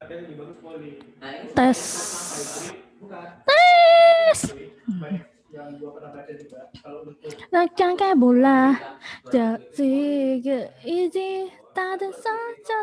Tes. Tes. Nakang kayak bola. Jadi easy tak ada saja.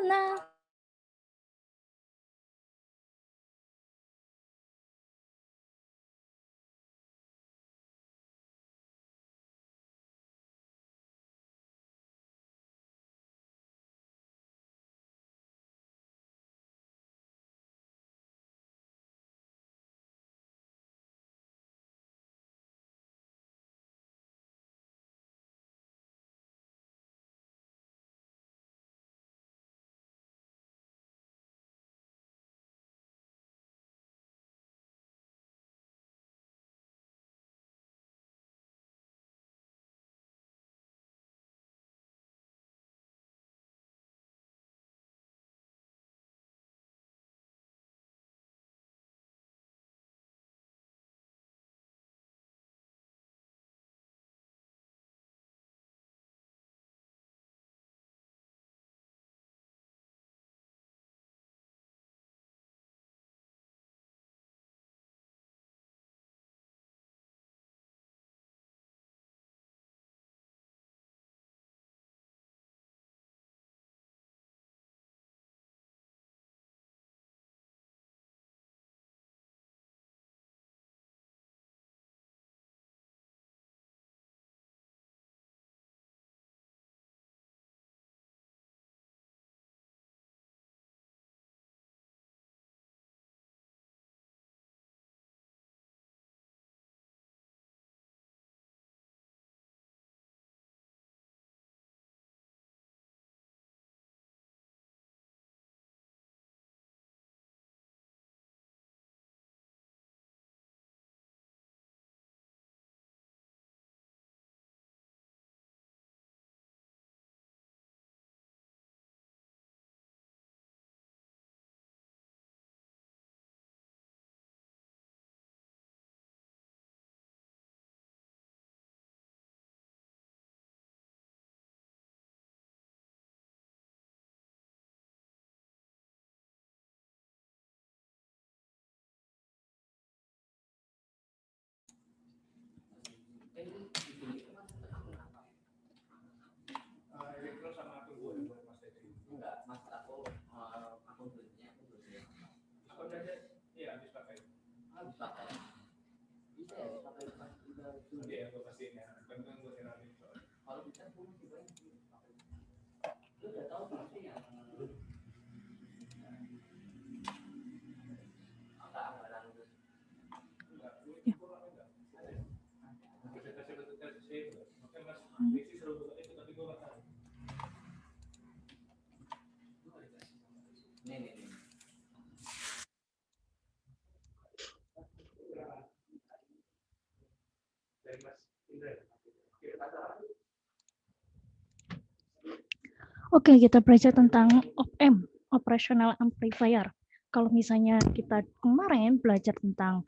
Oke, kita belajar tentang op-amp, operational amplifier. Kalau misalnya kita kemarin belajar tentang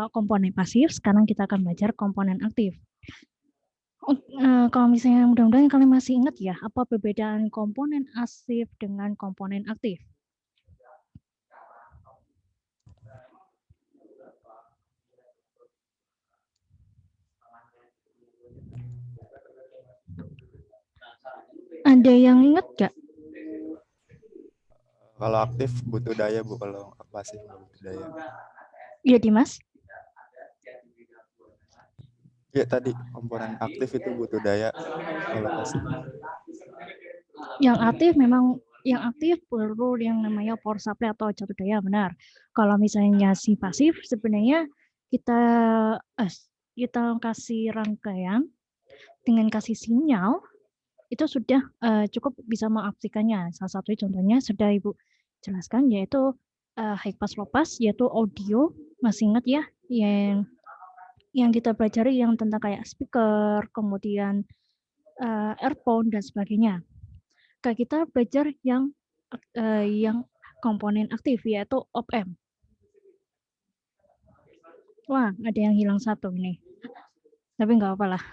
komponen pasif, sekarang kita akan belajar komponen aktif. Kalau misalnya mudah-mudahan kalian masih ingat ya, apa perbedaan komponen pasif dengan komponen aktif? Ada yang ingat nggak? Kalau aktif butuh daya, Bu. Kalau pasif nggak butuh daya. Iya, Dimas? Ya, tadi komponen aktif itu butuh daya. Kalau pasif. Yang aktif memang perlu yang namanya power supply atau catur daya, benar. Kalau misalnya si pasif sebenarnya kita kasih rangkaian dengan kasih sinyal itu sudah cukup bisa mengaktifkannya. Salah satu contohnya sudah Ibu jelaskan yaitu high pass low pass, yaitu audio. Masih ingat ya yang kita pelajari yang tentang kayak speaker, kemudian earphone dan sebagainya. Kayak kita belajar yang komponen aktif yaitu op-amp. Wah, ada yang hilang satu nih. Tapi nggak apa-apa lah.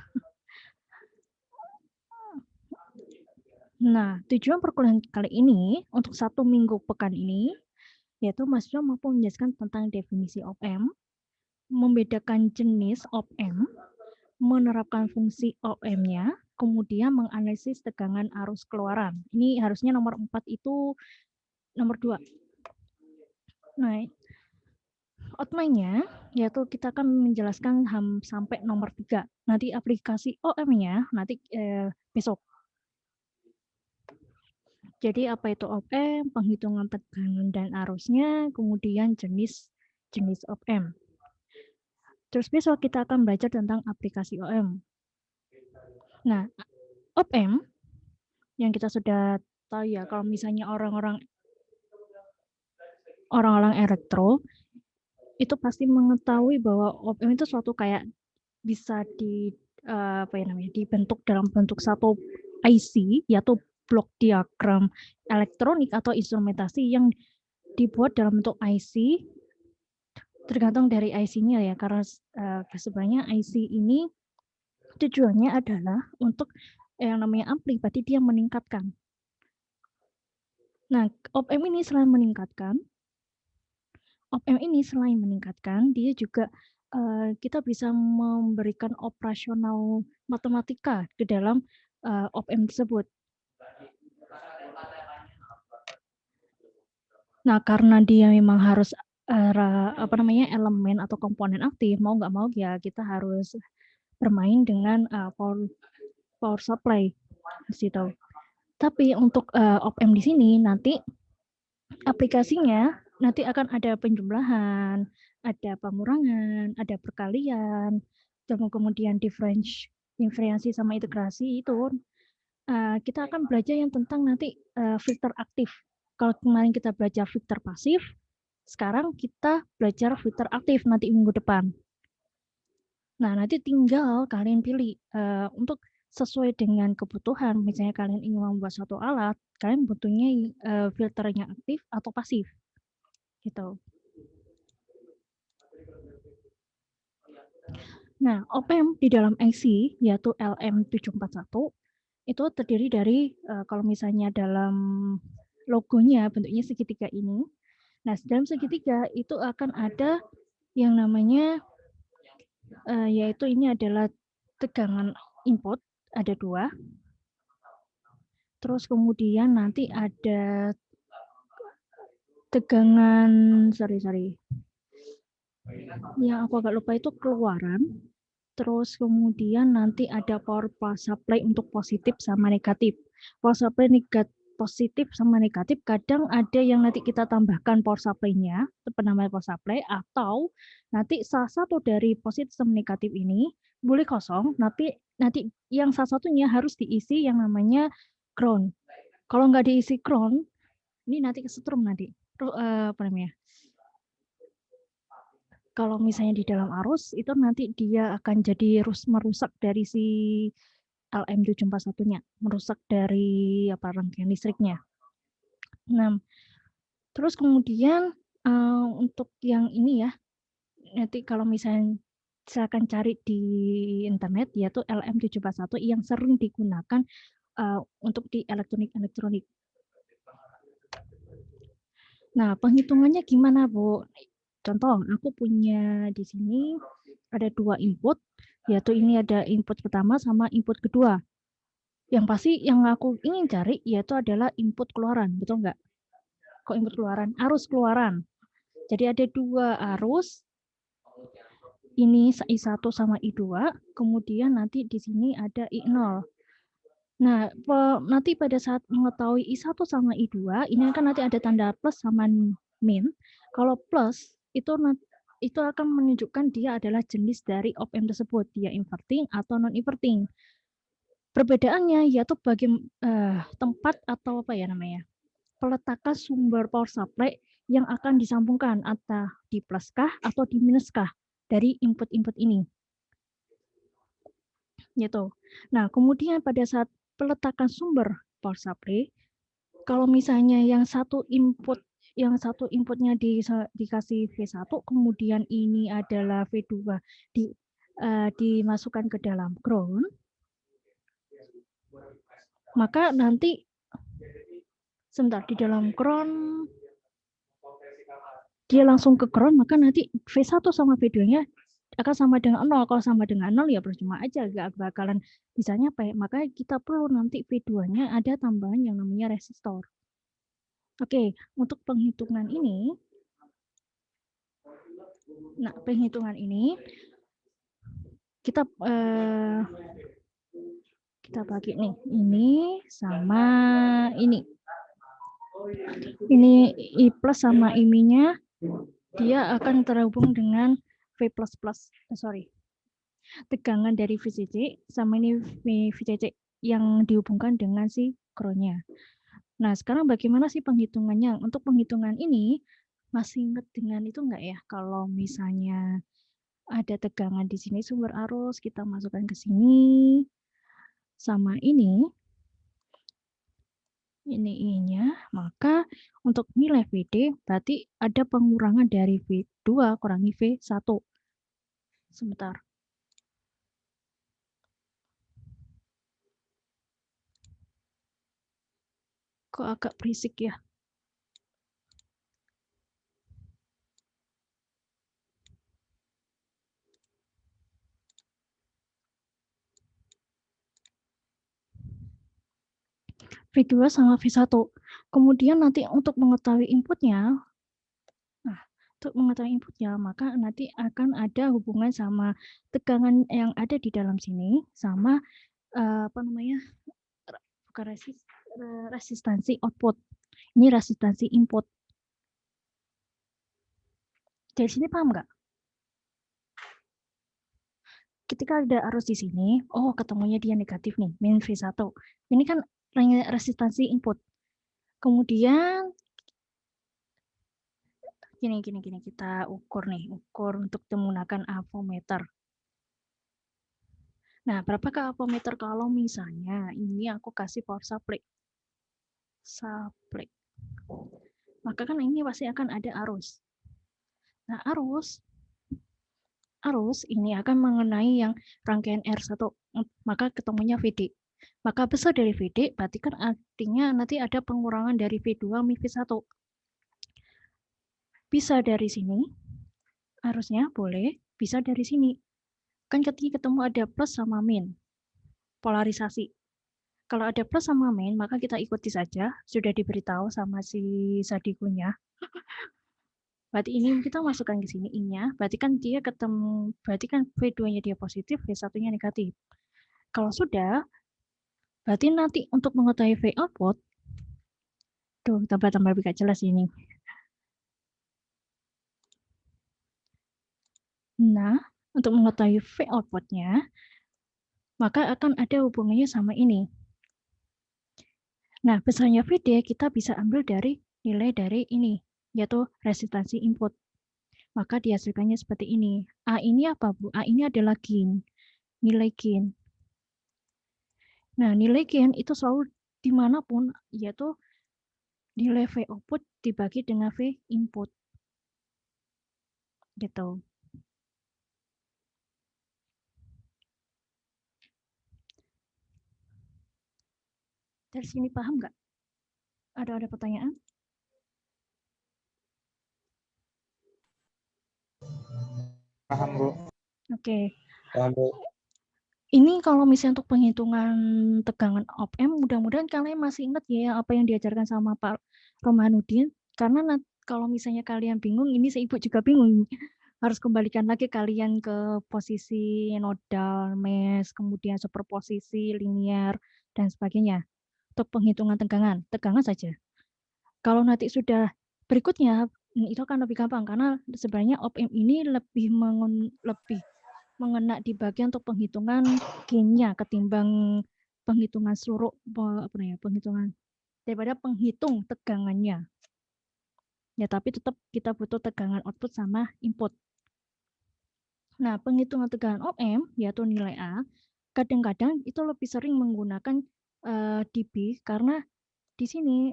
Nah, tujuan perkuliahan kali ini untuk 1 minggu pekan ini yaitu mahasiswa mampu menjelaskan tentang definisi op-amp, membedakan jenis op-amp, menerapkan fungsi op-amp-nya, kemudian menganalisis tegangan arus keluaran. Ini harusnya nomor 4 itu nomor 2. Nah, outline-nya yaitu kita akan menjelaskan sampai nomor 3. Nanti aplikasi op-amp-nya nanti besok. Jadi apa itu op-amp, penghitungan tegangan dan arusnya, kemudian jenis op-amp. Terus besok kita akan belajar tentang aplikasi op-amp. Nah, op-amp yang kita sudah tahu ya, kalau misalnya orang-orang elektro itu pasti mengetahui bahwa op-amp itu suatu kayak bisa dibentuk dalam bentuk satu IC, yaitu blok diagram elektronik atau instrumentasi yang dibuat dalam bentuk IC, tergantung dari IC-nya ya, karena sebenarnya IC ini tujuannya adalah untuk yang namanya ampli, berarti dia meningkatkan. Nah, op-amp ini selain meningkatkan, dia juga kita bisa memberikan operasional matematika ke dalam op-amp tersebut. Nah, karena dia memang harus elemen atau komponen aktif, mau nggak mau ya kita harus bermain dengan power supply di situ. Tapi untuk op-amp di sini nanti aplikasinya nanti akan ada penjumlahan, ada pengurangan, ada perkalian, kemudian diferensiasi sama integrasi itu. Kita akan belajar yang tentang nanti filter aktif. Kalau kemarin kita belajar filter pasif, sekarang kita belajar filter aktif nanti minggu depan. Nah, nanti tinggal kalian pilih untuk sesuai dengan kebutuhan. Misalnya kalian ingin membuat suatu alat, kalian butuhnya filternya aktif atau pasif. Gitu. Nah, op-amp di dalam IC yaitu LM741 itu terdiri dari kalau misalnya dalam logonya bentuknya segitiga ini. Nah, dalam segitiga itu akan ada yang namanya yaitu ini adalah tegangan input, ada 2. Terus kemudian nanti ada tegangan, yang aku agak lupa itu keluaran. Terus kemudian nanti ada power supply untuk positif sama negatif. Power supply positif sama negatif, kadang ada yang nanti kita tambahkan power supply-nya, penambahan power supply, atau nanti salah satu dari positif sama negatif ini boleh kosong, tapi nanti yang salah satunya harus diisi yang namanya ground. Kalau nggak diisi ground, ini nanti kesetrum nanti. Kalau misalnya di dalam arus, itu nanti dia akan jadi merusak dari si LM741-nya, merusak dari rangkaian listriknya. Nah, terus kemudian untuk yang ini ya, nanti kalau misalnya silakan cari di internet, yaitu LM741 yang sering digunakan untuk di elektronik. Nah, penghitungannya gimana, Bu? Contoh, aku punya di sini ada 2 input, yaitu ini ada input pertama sama input kedua. Yang pasti yang aku ingin cari yaitu adalah input keluaran, betul nggak? Kok input keluaran? Arus keluaran. Jadi ada 2 arus, ini I1 sama I2, kemudian nanti di sini ada I0. Nah, nanti pada saat mengetahui I1 sama I2, ini kan nanti ada tanda plus sama min. Kalau plus, itu akan menunjukkan dia adalah jenis dari op-amp tersebut, dia inverting atau non-inverting. Perbedaannya yaitu tempat atau peletakan sumber power supply yang akan disambungkan, atau di plus kah atau di minus kah dari input-input ini. Gitu. Nah, kemudian pada saat peletakan sumber power supply, kalau misalnya yang satu inputnya dikasih V1, kemudian ini adalah V2 dimasukkan ke dalam ground, maka nanti sebentar di dalam ground dia langsung ke ground, maka nanti V1 sama V2-nya akan sama dengan 0. Kalau sama dengan 0 ya percuma aja, gak bakalan bisa nyampe. Makanya kita perlu nanti V2-nya ada tambahan yang namanya resistor. Oke, untuk penghitungan ini, nah penghitungan ini kita bagi nih, ini sama ini. Ini I plus sama IMI-nya dia akan terhubung dengan V++, tegangan dari VCC sama ini VCC yang dihubungkan dengan si ground-nya. Nah, sekarang bagaimana sih penghitungannya? Untuk penghitungan ini, masih ingat dengan itu enggak ya? Kalau misalnya ada tegangan di sini sumber arus, kita masukkan ke sini, sama ini I-nya, maka untuk nilai VD berarti ada pengurangan dari V2 kurangi V1. Sebentar. Kok agak berisik ya? V2 sama V1. Kemudian nanti untuk mengetahui inputnya, maka nanti akan ada hubungan sama tegangan yang ada di dalam sini sama bukan resistansi output. Ini resistansi input. Dari sini paham nggak? Ketika ada arus di sini, ketemunya dia negatif nih, min V1. Ini kan resistansi input. Kemudian gini kita ukur untuk menggunakan ampermeter. Nah, berapakah ampermeter kalau misalnya ini aku kasih power supply. Maka kan ini pasti akan ada arus. Nah, arus ini akan mengenai yang rangkaian R1, maka ketemunya VD. Maka besar dari VD berarti kan artinya nanti ada pengurangan dari V2 min V1. Bisa dari sini, arusnya boleh, bisa dari sini. Kan ketika ketemu ada plus sama min, polarisasi. Kalau ada plus sama min, maka kita ikuti saja, sudah diberitahu sama si sadikunya. Berarti ini kita masukkan ke sini I-nya, berarti kan dia ketemu, berarti kan V2-nya dia positif, V1-nya negatif. Kalau sudah, berarti nanti untuk mengetahui V output, tambah lebih jelas ini. Nah, untuk mengetahui V output-nya, maka akan ada hubungannya sama ini. Nah, besarnya VD kita bisa ambil dari nilai dari ini, yaitu resistansi input. Maka dihasilkannya seperti ini. A ini apa, Bu? A ini adalah gain, nilai gain. Nah, nilai gain itu selalu dimanapun, yaitu nilai V output dibagi dengan V input. Gitu. Dari sini paham nggak? Ada pertanyaan? Paham, Bu. Oke. Paham, Bu. Ini kalau misalnya untuk penghitungan tegangan op-amp, mudah-mudahan kalian masih ingat ya apa yang diajarkan sama Pak Romanudin. Karena kalau misalnya kalian bingung, ini saya Ibu juga bingung. Harus kembalikan lagi kalian ke posisi nodal, mesh, kemudian superposisi, linear, dan sebagainya. Untuk penghitungan tegangan saja. Kalau nanti sudah berikutnya, itu akan lebih gampang karena sebenarnya op-amp ini lebih mengena di bagian untuk penghitungan gain-nya ketimbang penghitungan seluruh penghitungan daripada penghitung tegangannya. Ya, tapi tetap kita butuh tegangan output sama input. Nah, penghitungan tegangan op-amp yaitu nilai A, kadang-kadang itu lebih sering menggunakan dB karena di sini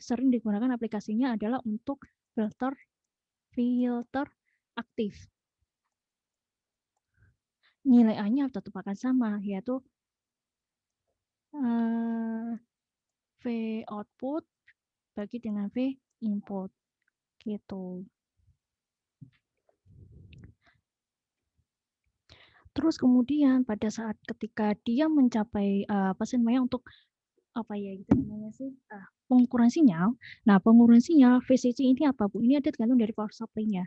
sering digunakan aplikasinya adalah untuk filter aktif. Nilai A-nya tetap akan sama, yaitu V output bagi dengan V input. Gitu. Terus kemudian pada saat ketika dia mencapai apa sih namanya untuk apa ya itu namanya sih pengukuran sinyal. Nah, pengukuran sinyal VCC ini apa Bu? Ini ada tergantung dari power supply-nya.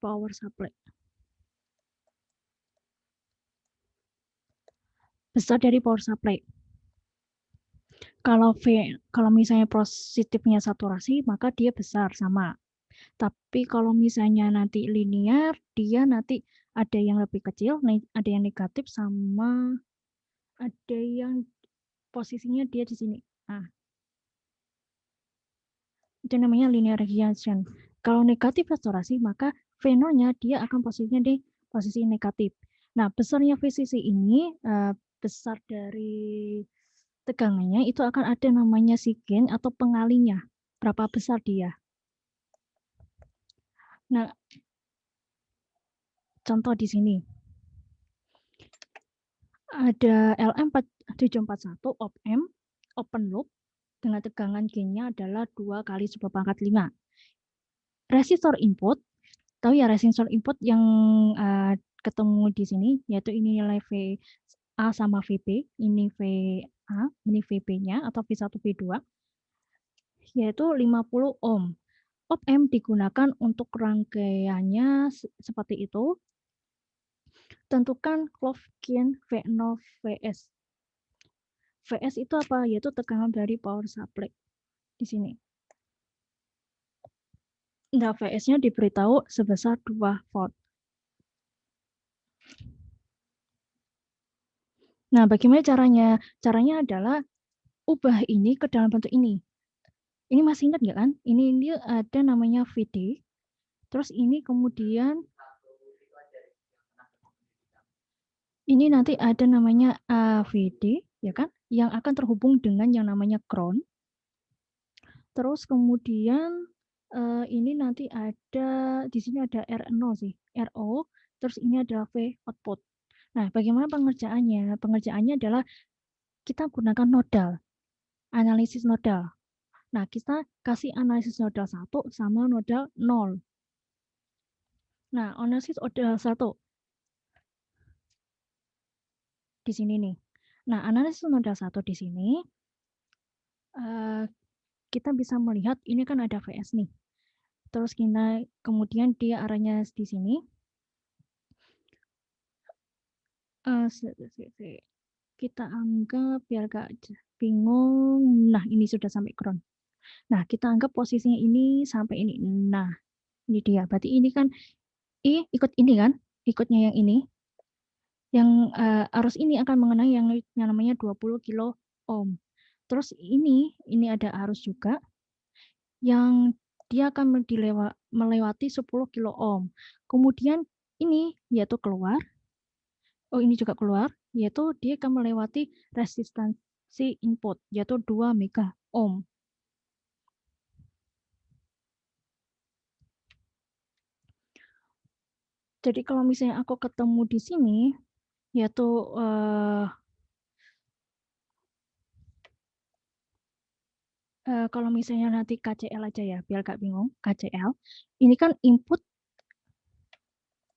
Power supply. Besar dari power supply. Kalau misalnya positifnya saturasi, maka dia besar sama. Tapi kalau misalnya nanti linear, dia nanti ada yang lebih kecil, ada yang negatif sama ada yang posisinya dia di sini. Nah, itu namanya linear regression. Kalau negatif saturasi, maka V0-nya dia akan posisinya di posisi negatif. Nah, besarnya VCC ini besar dari tegangannya itu akan ada namanya sigen atau pengalinya. Berapa besar dia. Nah, contoh di sini. Ada LM741 op-amp open loop dengan tegangan gain-nya adalah 2 kali 10⁵. Resistor input, tahu ya resistor input yang ketemu di sini, yaitu ini nilai VA sama VB, ini VA, ini VB-nya atau V1, V2, yaitu 50 ohm. Op-amp digunakan untuk rangkaiannya seperti itu. Tentukan clock gain V0 Vs. Vs itu apa? Yaitu tegangan dari power supply di sini. Nah, Vs-nya diberitahu sebesar 2 volt. Nah, bagaimana caranya? Caranya adalah ubah ini ke dalam bentuk ini. Ini masih ingat nggak kan? Ini ada namanya VD. Terus ini kemudian ini nanti ada namanya AVD, ya kan? Yang akan terhubung dengan yang namanya ground. Terus kemudian ini nanti ada di sini ada R0 sih, RO. Terus ini adalah V output. Nah, bagaimana pengerjaannya? Pengerjaannya adalah kita gunakan nodal, analisis nodal. Nah, kita kasih analisis nodal 1 sama nodal 0. Nah, analisis nodal 1 di sini nih. Nah, analisis nodal 1 di sini kita bisa melihat ini kan ada VS nih. Terus kita kemudian dia arahnya di sini. Kita anggap biar gak bingung. Nah, ini sudah sampai ground. Nah, kita anggap posisinya ini sampai ini. Nah, ini dia. Berarti ini kan ikut ini kan? Ikutnya yang ini. Yang arus ini akan mengenai yang namanya 20 kilo ohm. Terus ini ada arus juga yang dia akan melewati 10 kilo ohm. Kemudian ini yaitu keluar. Oh, ini juga keluar, yaitu dia akan melewati resistansi input, yaitu 2 mega ohm. Jadi kalau misalnya aku ketemu di sini, yaitu kalau misalnya nanti KCL aja ya, biar gak bingung, KCL. Ini kan input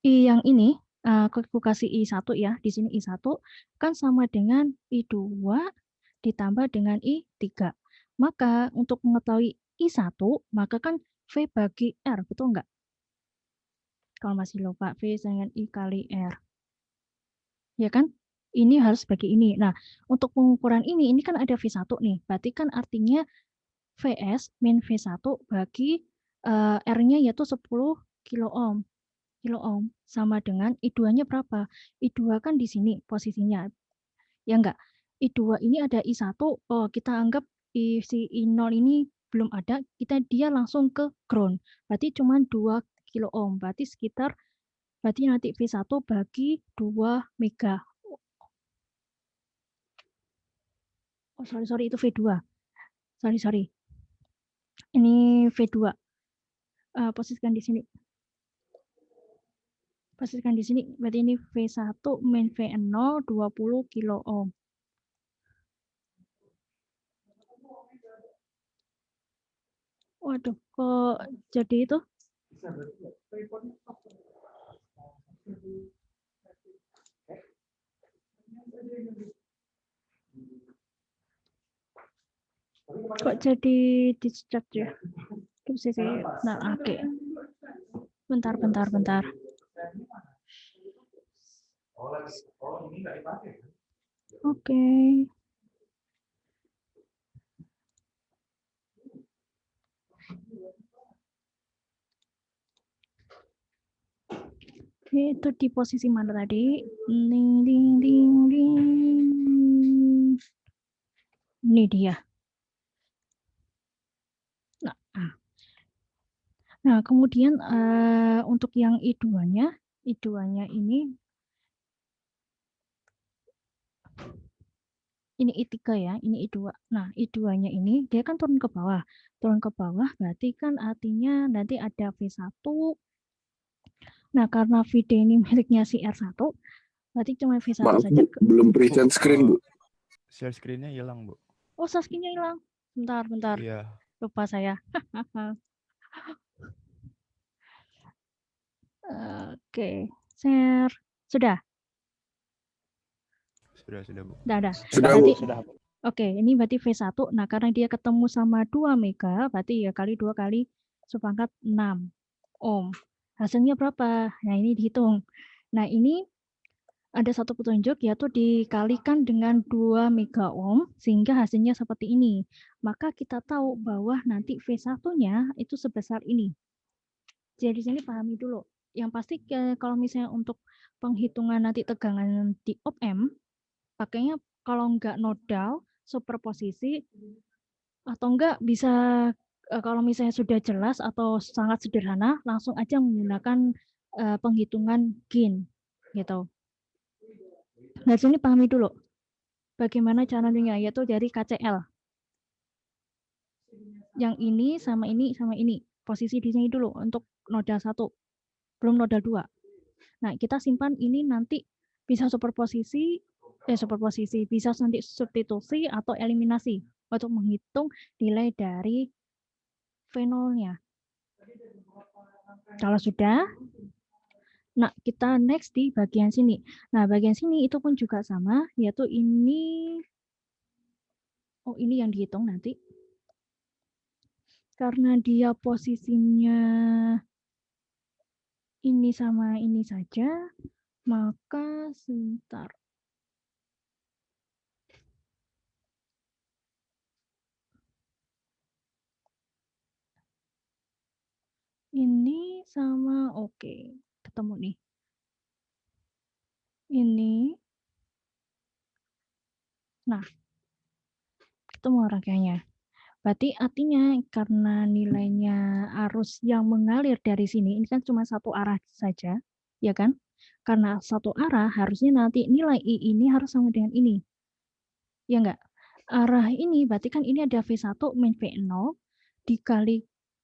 I yang ini, aku kasih I1 ya, di sini I1 kan sama dengan I2 ditambah dengan I3. Maka untuk mengetahui I1, maka kan V bagi R, betul nggak? Kalau masih lupa, V dengan I kali R. Ya kan? Ini harus bagi ini. Nah, untuk pengukuran ini kan ada V1 nih. Berarti kan artinya Vs min V1 bagi R-nya yaitu 10 kilo ohm. Sama dengan I2-nya berapa? I2 kan di sini posisinya. Ya enggak? I2 ini ada I1, oh kita anggap si I0 ini belum ada, dia langsung ke ground. Berarti cuma 2 kilo ohm. Berarti nanti V1 bagi 2 mega. Oh, sorry, itu V2. Sorry. Ini V2. Posisikan di sini. Berarti ini V1 min V0 20 kilo ohm. Waduh, kok jadi itu? Kok jadi dicat ya? Nah, oke. Bentar. Oke. Itu di posisi mana tadi? Ding, ding, ding, ding. Ini dia. Nah, kemudian untuk yang I2-nya ini I3 ya, ini I2. Nah, I2-nya ini dia kan turun ke bawah. Turun ke bawah berarti kan artinya nanti ada V1. Nah, karena VD ini miliknya si R1, berarti cuma V1 Maaf, saja. Bu, belum present screen, Bu. Share screen-nya hilang, Bu. Oh, Saskinya hilang. Bentar. Iya. Lupa saya. Oke, share. Sudah, Bu. Sudah, Bu. Oke, ini berarti V1. Nah, karena dia ketemu sama 2 mega, berarti ya kali 2 kali sepangkat 6 ohm. Hasilnya berapa? Nah, ini dihitung. Nah, ini ada satu petunjuk, yaitu dikalikan dengan 2 mega ohm, sehingga hasilnya seperti ini. Maka kita tahu bahwa nanti V1-nya itu sebesar ini. Jadi di sini pahami dulu. Yang pasti kalau misalnya untuk penghitungan nanti tegangan di op-amp, pakainya kalau nggak nodal, superposisi, atau enggak bisa kalau misalnya sudah jelas atau sangat sederhana, langsung aja menggunakan penghitungan gain gitu. Nah, sini pahami dulu bagaimana caranya, yaitu dari KCL. Yang ini sama ini. Posisi di sini dulu untuk nodal 1, belum nodal 2. Nah, kita simpan ini nanti bisa superposisi, bisa nanti substitusi atau eliminasi untuk menghitung nilai dari V0-nya. Kalau sudah, nah kita next di bagian sini. Nah, bagian sini itu pun juga sama, yaitu ini, ini yang dihitung nanti. Karena dia posisinya ini sama ini saja, maka sebentar. Ini sama, oke, ketemu nih. Ini, nah, ketemu rangkaiannya. Berarti artinya karena nilainya arus yang mengalir dari sini, ini kan cuma satu arah saja, ya kan? Karena satu arah, harusnya nanti nilai I ini harus sama dengan ini. Ya enggak? Arah ini, berarti kan ini ada V1 min V0,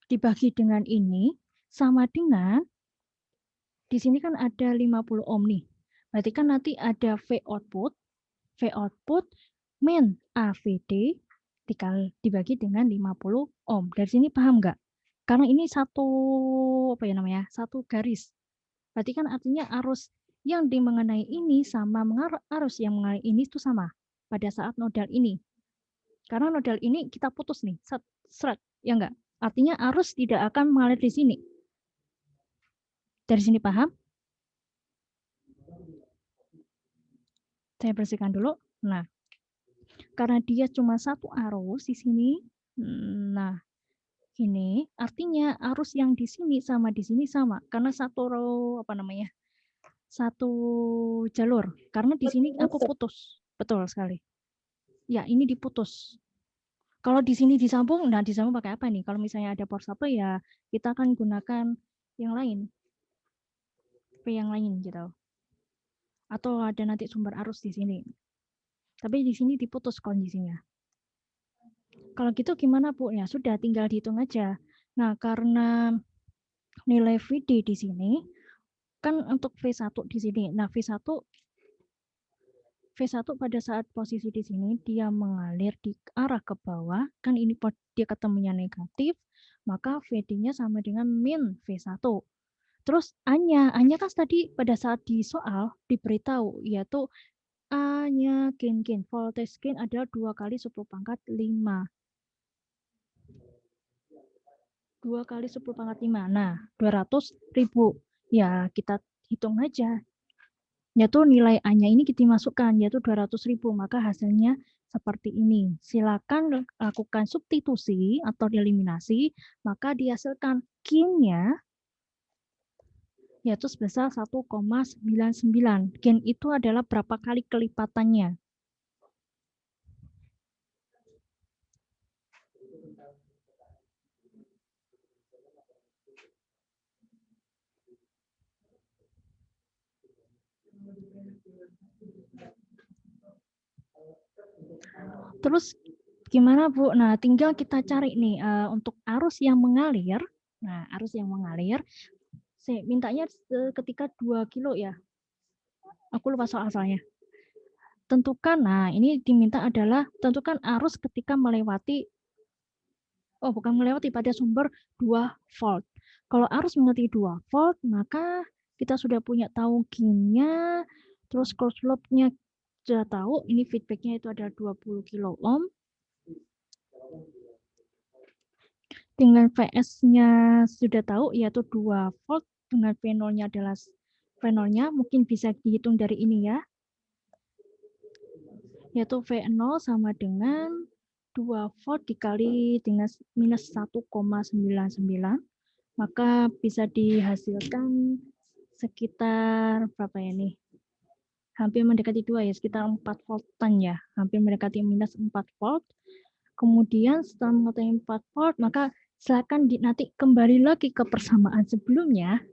dibagi dengan ini, sama dengan, di sini kan ada 50 ohm nih. Berarti kan nanti ada V output min AVD dibagi dengan 50 ohm. Dari sini paham nggak? Karena ini satu garis. Berarti kan artinya arus yang mengenai ini sama arus yang mengenai ini itu sama pada saat nodal ini. Karena nodal ini kita putus nih, seret, ya enggak? Artinya arus tidak akan mengalir di sini. Dari sini paham? Saya bersihkan dulu. Nah, karena dia cuma satu arus di sini, nah ini artinya arus yang di sini sama di sini sama karena satu jalur. Karena di sini aku putus, betul sekali. Ya, ini diputus. Kalau di sini disambung, nah disambung pakai apa nih? Kalau misalnya ada power supply ya kita akan gunakan yang lain, yang lain gitu. Atau ada nanti sumber arus di sini. Tapi di sini diputus kondisinya. Kalau gitu gimana, Bu? Ya sudah, tinggal dihitung aja. Nah, karena nilai VD di sini kan untuk V1 di sini. Nah, V1 pada saat posisi di sini dia mengalir di arah ke bawah, kan ini dia ketemunya negatif, maka VD-nya sama dengan min V1. Terus A-nya kan tadi pada saat di soal diberitahu yaitu A-nya gain. Voltage gain adalah 2 kali 10 pangkat 5. 2 kali 10 pangkat 5. Nah, 200.000. Ya, kita hitung aja. Yaitu nilai A-nya ini kita masukkan, yaitu 200.000. Maka hasilnya seperti ini. Silakan lakukan substitusi atau eliminasi, maka dihasilkan gain-nya yaitu sebesar 1,99. Gain itu adalah berapa kali kelipatannya. Terus gimana Bu? Nah, tinggal kita cari nih untuk arus yang mengalir. Nah, arus yang mengalir, saya mintanya ketika 2 kilo ya. Aku lupa soalnya. Tentukan, nah ini diminta adalah tentukan arus ketika melewati, bukan melewati, pada sumber 2 volt. Kalau arus melewati 2 volt, maka kita sudah punya tahu gain-nya, terus closed loop-nya sudah tahu, ini feedback-nya itu adalah 20 kilo ohm. Dengan VS-nya sudah tahu, yaitu 2 volt, dengan V0-nya adalah V0-nya, mungkin bisa dihitung dari ini ya. Yaitu V0 sama dengan 2 volt dikali dengan minus 1,99. Maka bisa dihasilkan sekitar berapa ya nih? Hampir mendekati 2 ya, sekitar 4 voltan ya. Hampir mendekati minus 4 volt. Kemudian setelah mengetahui 4 volt, maka silakan nanti kembali lagi ke persamaan sebelumnya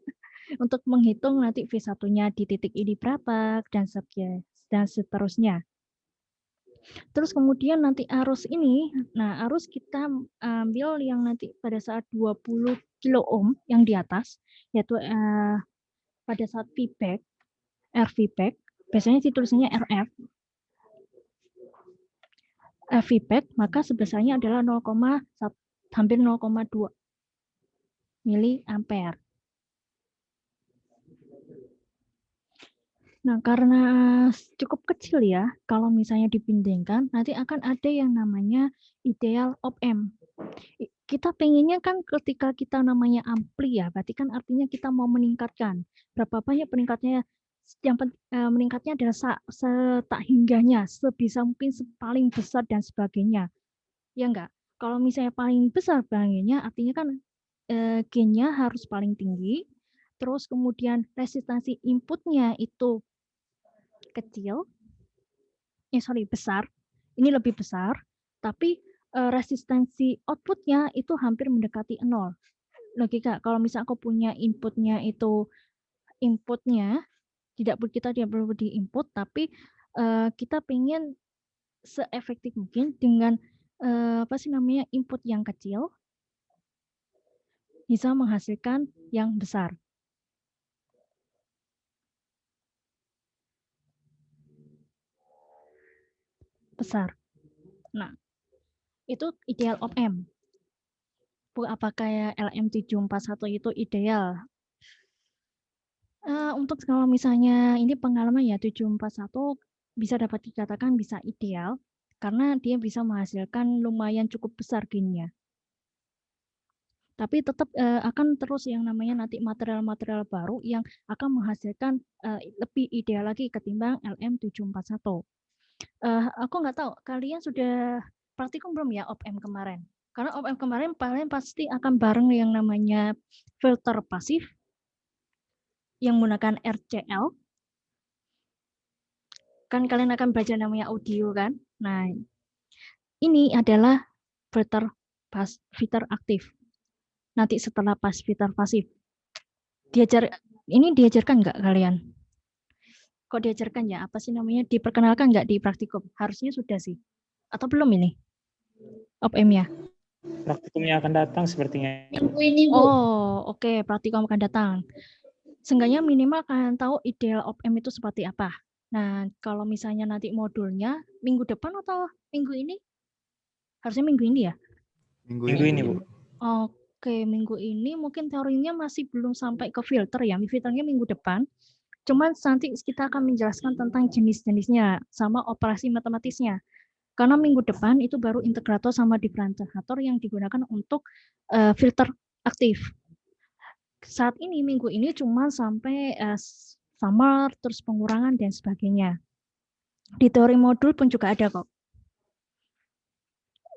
untuk menghitung nanti V1-nya di titik ini berapa dan seterusnya. Terus kemudian nanti arus ini, nah arus kita ambil yang nanti pada saat 20 kilo ohm yang di atas, yaitu pada saat feedback, R feedback, biasanya tulisannya RF, feedback, maka sebesarnya adalah hampir 0,2 miliampere. Nah, karena cukup kecil ya, kalau misalnya dibandingkan, nanti akan ada yang namanya ideal op-amp. Kita pengennya kan ketika kita namanya ampli ya, berarti kan artinya kita mau meningkatkan. Berapa banyak peningkatnya? Yang meningkatnya adalah setak hingganya, sebisa mungkin paling besar dan sebagainya. Ya enggak? Kalau misalnya paling besar bagiannya, artinya kan gain-nya harus paling tinggi, terus kemudian resistansi inputnya itu kecil, besar, ini lebih besar, tapi resistansi outputnya itu hampir mendekati 0. Logika, kalau misalnya aku punya inputnya kita tidak perlu di input, tapi kita pengen seefektif mungkin dengan input yang kecil bisa menghasilkan yang besar. Nah, itu ideal op-amp. Apakah LM741 itu ideal? Untuk kalau misalnya ini pengalaman ya 741 bisa dapat dikatakan bisa ideal karena dia bisa menghasilkan lumayan cukup besar gain-nya. Tapi tetap akan terus yang namanya nanti material-material baru yang akan menghasilkan lebih ideal lagi ketimbang LM741. Aku nggak tahu kalian sudah praktikum belum ya op-amp kemarin? Karena op-amp kemarin paling pasti akan bareng yang namanya filter pasif yang menggunakan RCL. Kan kalian akan belajar namanya audio kan? Nah, ini adalah filter aktif. Nanti setelah filter pasif. Ini diajarkan nggak kalian? Kok diajarkan ya? Apa sih namanya? Diperkenalkan nggak di praktikum? Harusnya sudah sih. Atau belum ini? Op-amp-nya. Praktikumnya akan datang sepertinya. Oh, oke. Praktikum akan datang. Seenggaknya minimal kalian tahu ideal op-amp itu seperti apa. Nah, kalau misalnya nanti modulnya minggu depan atau minggu ini? Harusnya minggu ini ya? Minggu ini, Bu. Oke, minggu ini mungkin teorinya masih belum sampai ke filter ya. Filternya minggu depan. Cuman nanti kita akan menjelaskan tentang jenis-jenisnya sama operasi matematisnya. Karena minggu depan itu baru integrator sama diferensiator yang digunakan untuk filter aktif. Saat ini minggu ini cuma sampai summer, terus pengurangan dan sebagainya. Di teori modul pun juga ada kok.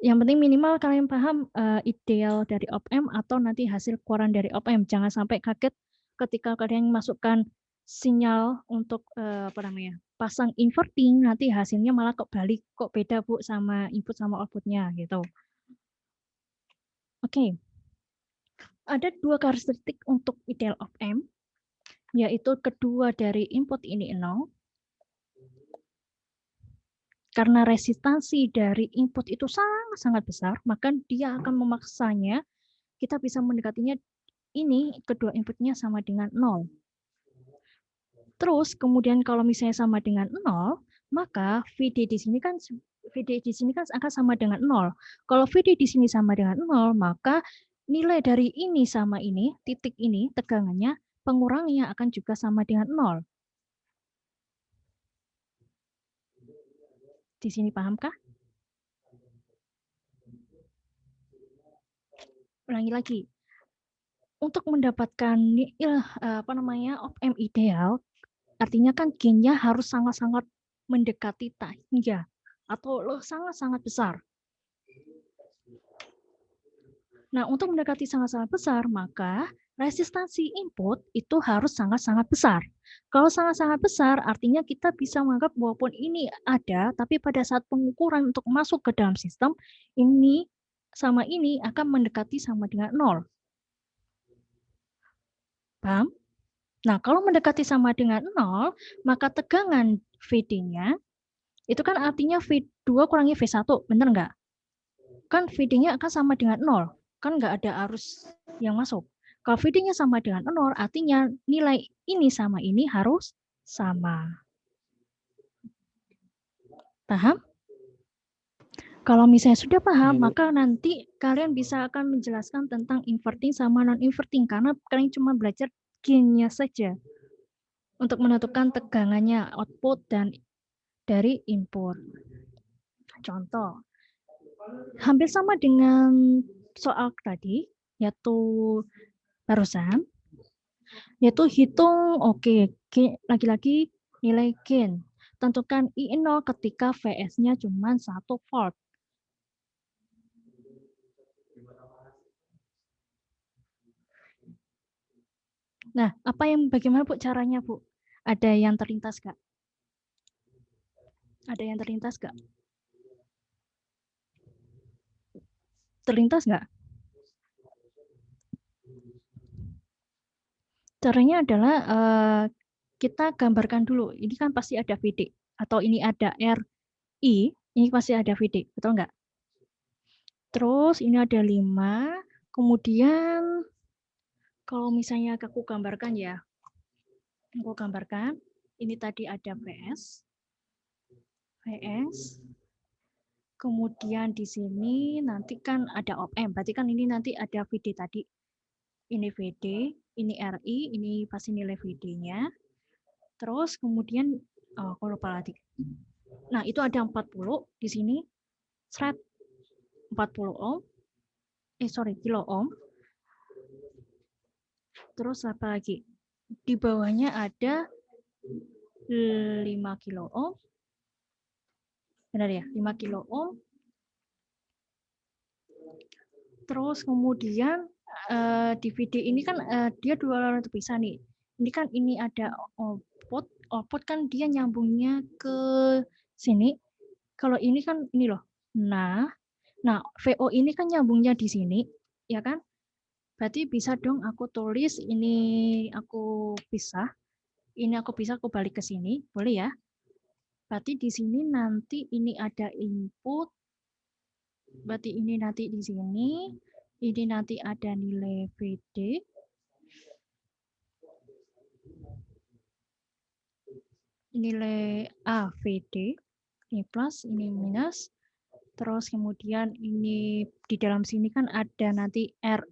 Yang penting minimal kalian paham ideal dari op-amp atau nanti hasil keluaran dari op-amp. Jangan sampai kaget ketika kalian masukkan sinyal untuk pasang inverting, nanti hasilnya malah kok balik, kok beda Bu sama input sama outputnya gitu. Oke. Ada dua karakteristik untuk ideal op-amp, yaitu kedua dari input ini 0. Karena resistansi dari input itu sangat-sangat besar, maka dia akan memaksanya kita bisa mendekatinya ini kedua inputnya sama dengan 0. Terus kemudian kalau misalnya sama dengan 0, maka VD di sini kan akan sama dengan 0. Kalau VD di sini sama dengan 0, maka nilai dari ini sama ini, titik ini, tegangannya, pengurangnya akan juga sama dengan 0. Di sini pahamkah? Ulangi lagi. Untuk mendapatkan op-amp ideal, artinya kan gain-nya harus sangat-sangat mendekati tangga atau sangat-sangat besar. Nah, untuk mendekati sangat-sangat besar, maka resistansi input itu harus sangat-sangat besar. Kalau sangat-sangat besar, artinya kita bisa menganggap walaupun ini ada, tapi pada saat pengukuran untuk masuk ke dalam sistem, ini sama ini akan mendekati sama dengan 0. Paham? Nah, kalau mendekati sama dengan 0, maka tegangan VD-nya, itu kan artinya V2 kurangi V1, benar nggak? Kan VD-nya akan sama dengan 0, kan nggak ada arus yang masuk. Kalau VD-nya sama dengan 0, artinya nilai ini sama ini harus sama. Paham? Kalau misalnya sudah paham, maka nanti kalian bisa akan menjelaskan tentang inverting sama non-inverting, karena kalian cuma belajar gain-nya saja untuk menentukan tegangannya output dan dari input. Contoh, hampir sama dengan soal tadi, yaitu barusan, yaitu hitung, lagi-lagi nilai gain. Tentukan I0 ketika VS-nya cuma 1 volt. Nah, bagaimana Bu caranya Bu? Ada yang terlintas nggak? Ada yang terlintas nggak? Terlintas nggak? Caranya adalah kita gambarkan dulu. Ini kan pasti ada VD atau ini ada RI, ini pasti ada VD, betul nggak? Terus ini ada 5, kemudian kalau misalnya aku gambarkan ya, ini tadi ada VS, kemudian di sini nanti kan ada op-amp, berarti kan ini nanti ada VD tadi. Ini VD, ini RI, ini pasti nilai VD-nya. Terus kemudian, aku lupa lagi. Nah, itu ada 40 di sini, 40 ohm, kilo ohm. Terus apa lagi? Di bawahnya ada 5 kilo ohm. Benar ya? 5 kilo ohm. Terus kemudian di VD ini kan dia dua laluan terpisah nih. Ini kan ini ada output kan dia nyambungnya ke sini. Kalau ini kan ini loh. Nah, VO ini kan nyambungnya di sini, ya kan? Berarti bisa dong aku tulis ini aku pisah. Ini aku pisah, aku balik ke sini, boleh ya? Berarti di sini nanti ini ada input. Berarti ini nanti di sini. Ini nanti ada nilai VD. Nilai A VD. Ini plus, ini minus. Terus kemudian ini di dalam sini kan ada nanti R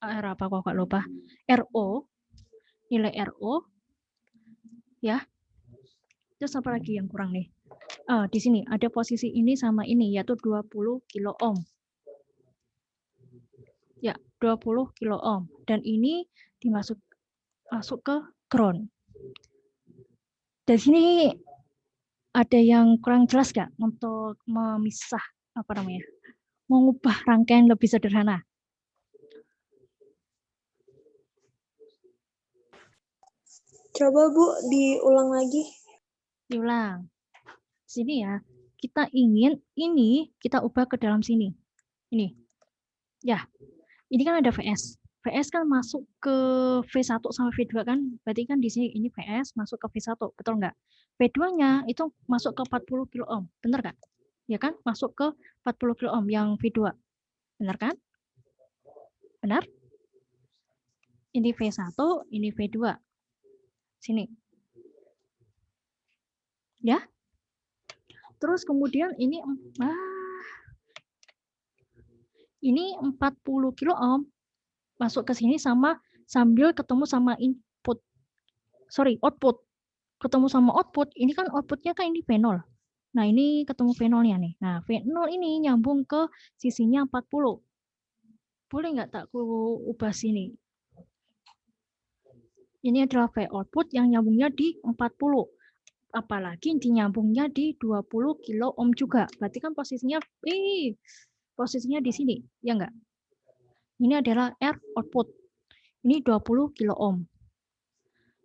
apa kok lupa. RO. Nilai RO. Ya. Terus apa lagi yang kurang nih? Di sini ada posisi ini sama ini, yaitu 20 kilo ohm. Ya, 20 kilo ohm. Dan ini masuk ke ground. Dari sini ada yang kurang jelas nggak untuk memisah mengubah rangkaian lebih sederhana? Coba Bu, diulang lagi. Diulang. Sini ya, kita ingin ini kita ubah ke dalam sini. Ini. Ya, ini kan ada VS. VS kan masuk ke V1 sama V2 kan, berarti kan di sini ini VS masuk ke V1, betul nggak? V2-nya itu masuk ke 40 kilo ohm, benar nggak? Ya kan, masuk ke 40 kilo ohm yang V2, benar kan? Benar? Ini V1, ini V2. Sini. Ya. Terus kemudian ini 40 kilo ohm masuk ke sini sambil ketemu sama output. Ketemu sama output, ini kan outputnya kan ini V0. Nah, ini ketemu V0-nya nih. Nah, V0 ini nyambung ke sisinya 40. Boleh nggak tak ku ubah sini? Ini adalah V output yang nyambungnya di 40. Apalagi dinyambungnya di 20 kilo ohm juga. Berarti kan posisinya di sini, ya enggak? Ini adalah R output. Ini 20 kilo ohm.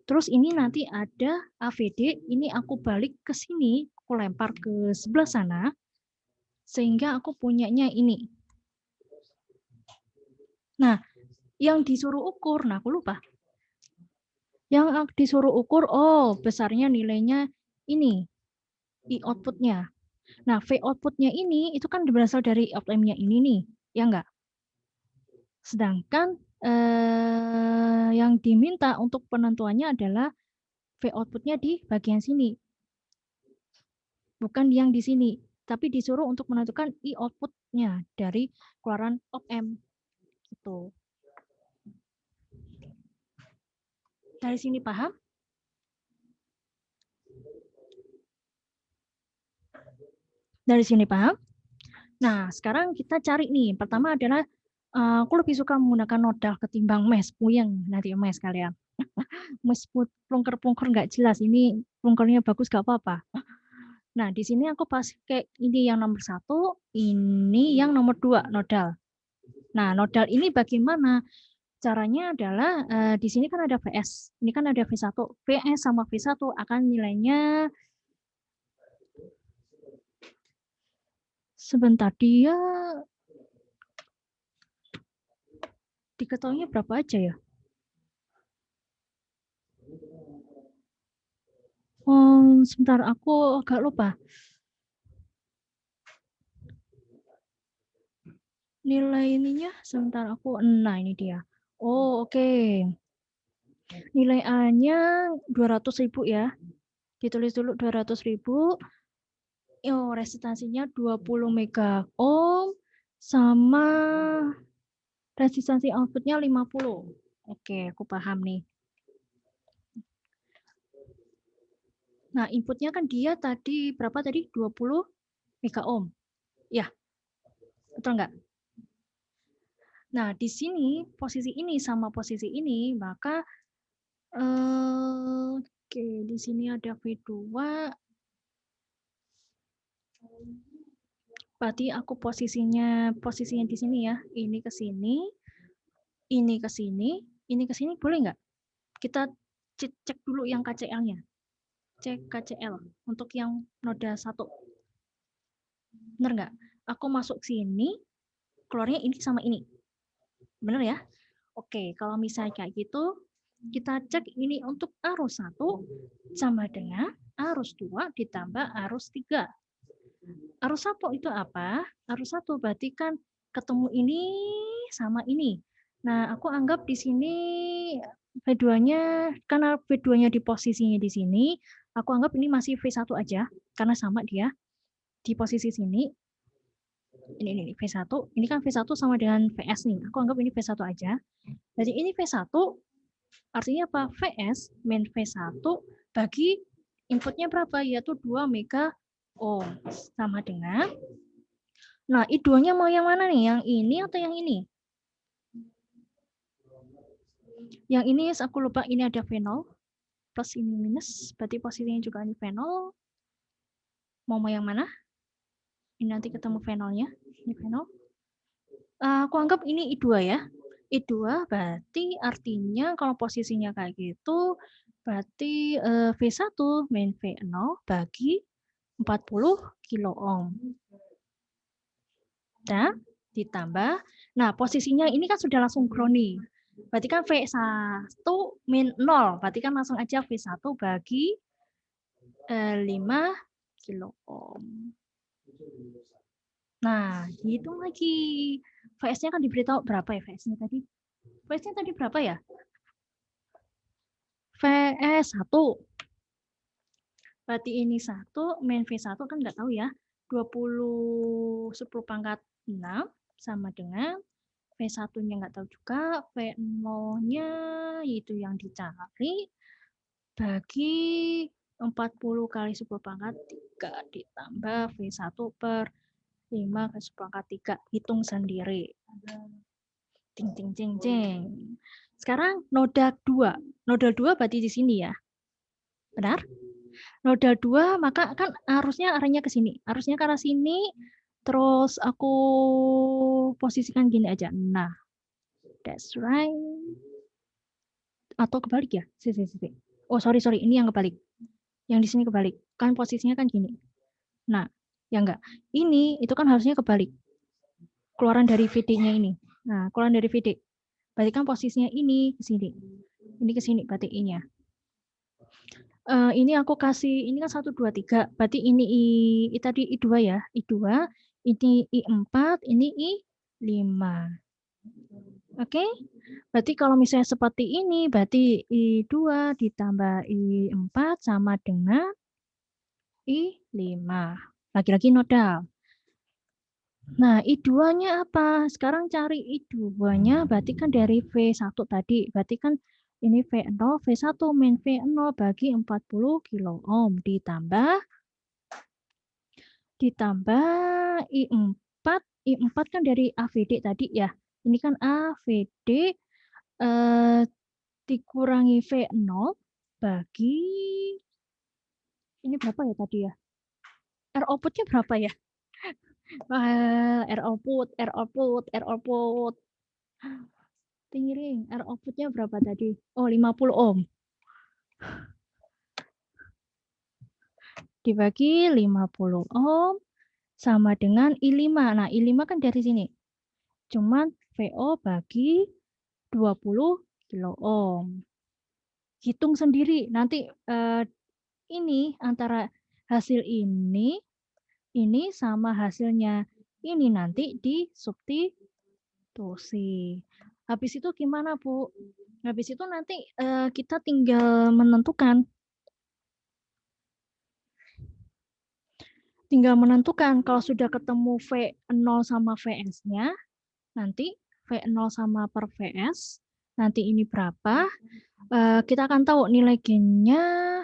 Terus ini nanti ada AVD, ini aku balik ke sini, aku lempar ke sebelah sana, sehingga aku punyanya ini. Nah, yang disuruh ukur, nah aku lupa. Yang disuruh ukur, besarnya nilainya ini, I outputnya. Nah, V outputnya ini, itu kan berasal dari op-amp-nya ini nih, ya enggak? Sedangkan yang diminta untuk penentuannya adalah V outputnya di bagian sini. Bukan yang di sini, tapi disuruh untuk menentukan I outputnya dari keluaran op-amp. Gitu. Dari sini paham? Dari sini paham? Nah, sekarang kita cari nih. Pertama adalah aku lebih suka menggunakan nodal ketimbang mes, puyeng nanti mes kalian. Mes plungker-plungker nggak jelas. Ini plungkernya bagus nggak apa-apa. Nah, di sini aku pakai ini yang nomor 1, ini yang nomor 2 nodal. Nah, nodal ini bagaimana? Caranya adalah di sini kan ada VS, ini kan ada V1. VS sama V1 akan nilainya sebentar, dia diketahuinya berapa aja ya? Sebentar, aku agak lupa. Nilai ininya sebentar, nah ini dia. Oke. Nilai A-nya 200.000 ya. Ditulis dulu 200.000. Resistansinya 20 mega ohm sama resistansi outputnya 50. Oke, aku paham nih. Nah, inputnya kan dia tadi berapa tadi? 20 mega ohm. Ya. Betul nggak? Nah, di sini posisi ini sama posisi ini, maka oke, di sini ada V2. Berarti aku posisinya di sini ya. Ini ke sini, ini ke sini, ini ke sini, boleh nggak? Kita cek dulu yang KCL-nya. Cek KCL untuk yang noda 1. Bener nggak? Aku masuk sini, keluarnya ini sama ini. Bener ya? Oke, kalau misalnya kayak gitu, kita cek ini untuk arus 1 sama dengan arus 2 ditambah arus 3. Arus 1 itu apa? Arus 1 berarti kan ketemu ini sama ini. Nah, aku anggap di sini V2-nya, karena V2-nya di posisinya di sini, aku anggap ini masih V1 aja, karena sama dia di posisi sini. Ini V1, ini kan V1 sama dengan VS nih. Aku anggap ini V1 aja. Jadi ini V1, Artinya apa? Vs min V1 bagi inputnya berapa? Yaitu 2 mega ohm. Sama dengan, nah I2-nya mau yang mana nih? Yang ini atau yang ini? Yang ini aku lupa, ini ada V0. Plus ini minus, berarti posisinya juga ini V0. Mau yang mana? Ini nanti ketemu V0-nya. Ini V0. Aku anggap ini I2 ya. I2 berarti artinya kalau posisinya kayak gitu, berarti V1 min V0 bagi 40 kilo ohm. Nah, ditambah, nah posisinya ini kan sudah langsung grounding. Berarti kan V1 min 0, berarti kan langsung aja V1 bagi 5 kilo ohm. Nah, hitung lagi. VS-nya kan diberitahu berapa ya VS-nya tadi? VS-nya tadi berapa ya? VS 1. Berarti ini 1, min V1 kan nggak tahu ya. 20 10 pangkat 6 sama dengan V1-nya nggak tahu juga, V0-nya itu yang dicari bagi 40 kali 10 pangkat 3 ditambah V1 per 5 kali 10 pangkat 3. Hitung sendiri. Ting, ting, ting, ting. Sekarang noda 2. Noda 2 berarti di sini ya. Benar? Noda 2 maka kan arusnya arahnya ke sini. Arusnya ke arah sini. Terus aku posisikan gini aja. Nah, that's right. Atau kebalik ya? Sisi. Oh, sorry. Ini yang kebalik. Yang di sini kebalik. Kan posisinya kan gini. Nah, ya enggak. Ini itu kan harusnya kebalik. Keluaran dari VD-nya ini. Nah, keluaran dari VD. Berarti kan posisinya ini ke sini. Ini ke sini berarti I-nya. Ini aku kasih, ini kan 1, 2, 3. Berarti ini I tadi I2 ya. I2, ini I4, ini I5. Oke? Berarti kalau misalnya seperti ini, berarti I2 ditambah I4 sama dengan I5. Lagi-lagi nodal. Nah, I2-nya apa? Sekarang cari I2-nya, berarti kan dari V1 tadi. Berarti kan ini V0, V1 min V0 bagi 40 kilo ohm. Ditambah I4. I4 kan dari AVD tadi ya. Ini kan AVD dikurangi V0 bagi, ini berapa ya tadi ya? R output-nya berapa ya? R output. Tinggiring, R output-nya berapa tadi? Oh, 50 ohm. Dibagi 50 ohm sama dengan I5. Nah, I5 kan dari sini. Cuman VO bagi 20 kilo ohm. Hitung sendiri. Nanti ini antara hasil ini sama hasilnya ini nanti disubstitusi. Habis itu gimana, Bu? Habis itu nanti kita tinggal menentukan. Kalau sudah ketemu V0 sama VS-nya, nanti V0 sama per VS, nanti ini berapa, kita akan tahu nilai gain-nya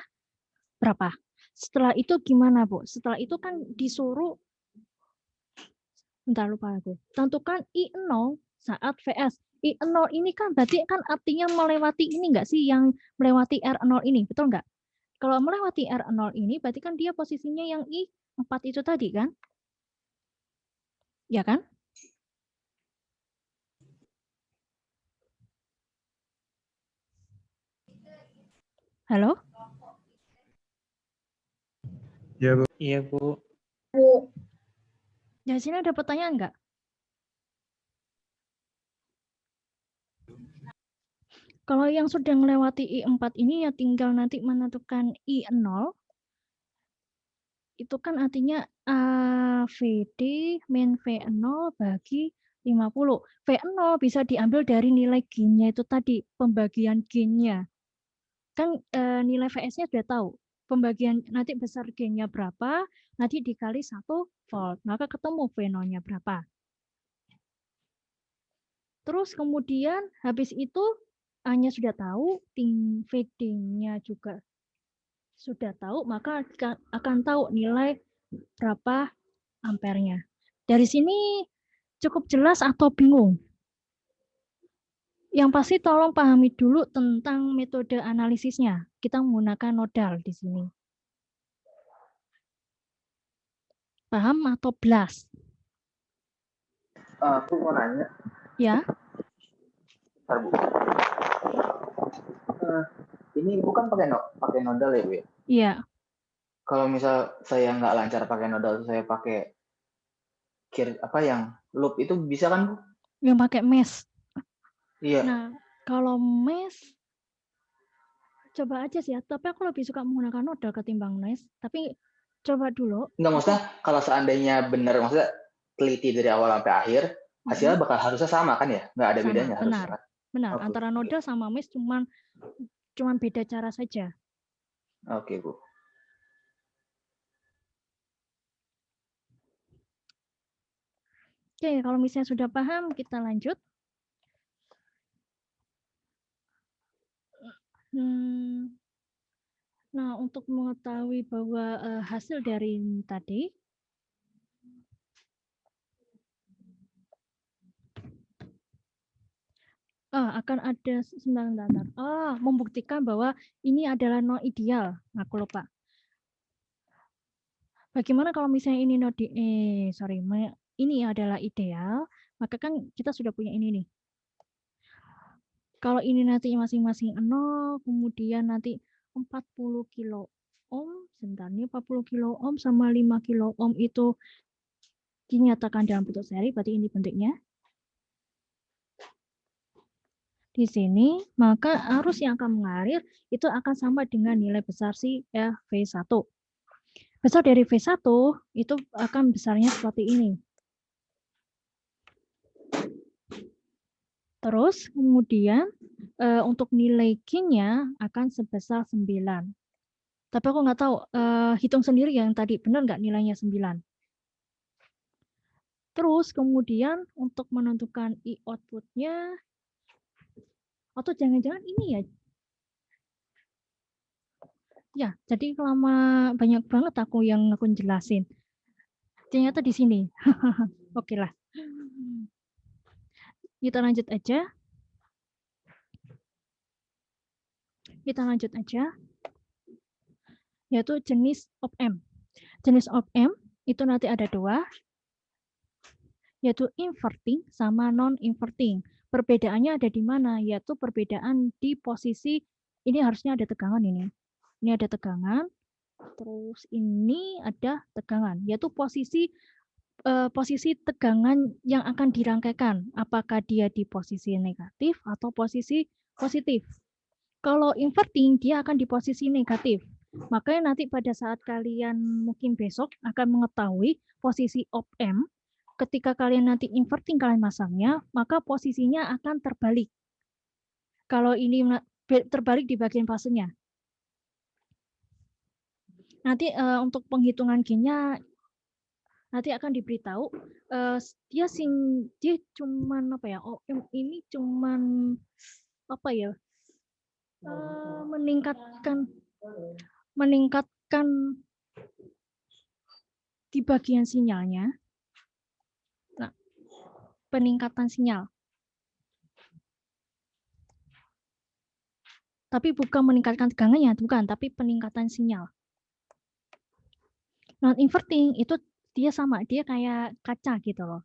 berapa. Setelah itu gimana, Bu? Setelah itu kan disuruh, bentar lupa aku, tentukan I0 saat VS. I0 ini kan berarti kan artinya melewati ini enggak sih, yang melewati R0 ini, betul enggak? Kalau melewati R0 ini berarti kan dia posisinya yang I4 itu tadi kan? Ya kan? Halo? Ya, Bu. Iya, Bu. Di sini ada pertanyaan enggak? Kalau yang sudah melewati I4 ini ya tinggal nanti menentukan I0. Itu kan artinya AVD min V0 bagi 50. V0 bisa diambil dari nilai gain-nya itu tadi, pembagian gain-nya. Kan nilai VS-nya sudah tahu. Pembagian nanti besar gain-nya berapa, nanti dikali 1 volt. Maka ketemu V0-nya berapa. Terus kemudian habis itu A-nya sudah tahu, VD-nya juga sudah tahu, maka akan tahu nilai berapa ampernya. Dari sini cukup jelas atau bingung? Yang pasti tolong pahami dulu tentang metode analisisnya. Kita menggunakan nodal di sini. Paham atau blast? Aku mau nanya. Ya. Bentar, Bu. Ini bukan pakai nodal ya, Bu? Iya. Kalau misal saya nggak lancar pakai nodal, saya pakai yang loop itu bisa kan, Bu? Yang pakai mesh. Iya. Nah, kalau mesh coba aja sih ya, tapi aku lebih suka menggunakan nodal ketimbang mesh. Tapi coba dulu. Nggak, maksudnya kalau seandainya benar, maksudnya teliti dari awal sampai akhir, hasilnya bakal harusnya sama kan ya? Nggak ada Sama, bedanya harusnya. Benar. Antara nodal sama mesh cuman beda cara saja. Oke, Bu. Oke, kalau misalnya sudah paham, kita lanjut. Nah, untuk mengetahui bahwa hasil dari tadi, akan ada sebentar. Membuktikan bahwa ini adalah non ideal. Aku lupa. Bagaimana kalau misalnya ini ini adalah ideal, maka kan kita sudah punya ini nih. Kalau ini nanti masing-masing 0, kemudian nanti 40 kilo ohm, sebentar, ini 40 kilo ohm sama 5 kilo ohm itu dinyatakan dalam bentuk seri, berarti ini bentuknya. Di sini, maka arus yang akan mengalir itu akan sama dengan nilai besar si V1. Besar dari V1 itu akan besarnya seperti ini. Terus kemudian untuk nilai Q-nya akan sebesar 9. Tapi aku nggak tahu, hitung sendiri yang tadi, benar nggak nilainya 9. Terus kemudian untuk menentukan I output-nya, atau jangan-jangan ini ya. Ya, jadi lama banyak banget aku jelasin. Ternyata di sini. Oke lah. Kita lanjut aja. Yaitu jenis op-amp. Jenis op-amp itu nanti ada 2, yaitu inverting sama non-inverting. Perbedaannya ada di mana? Yaitu perbedaan di posisi, ini harusnya ada tegangan ini. Ini ada tegangan, terus ini ada tegangan, yaitu posisi tegangan yang akan dirangkaikan. Apakah dia di posisi negatif atau posisi positif. Kalau inverting, dia akan di posisi negatif. Makanya nanti pada saat kalian mungkin besok akan mengetahui posisi op-amp, ketika kalian nanti inverting kalian masangnya, maka posisinya akan terbalik. Kalau ini terbalik di bagian fasenya. Nanti untuk penghitungan G-nya nanti akan diberitahu. Dia cuman apa ya? OM ini cuman apa ya? Meningkatkan di bagian sinyalnya. Nah, peningkatan sinyal. Tapi bukan meningkatkan tegangannya, bukan, tapi peningkatan sinyal. Non-inverting itu dia sama, dia kayak kaca gitu loh.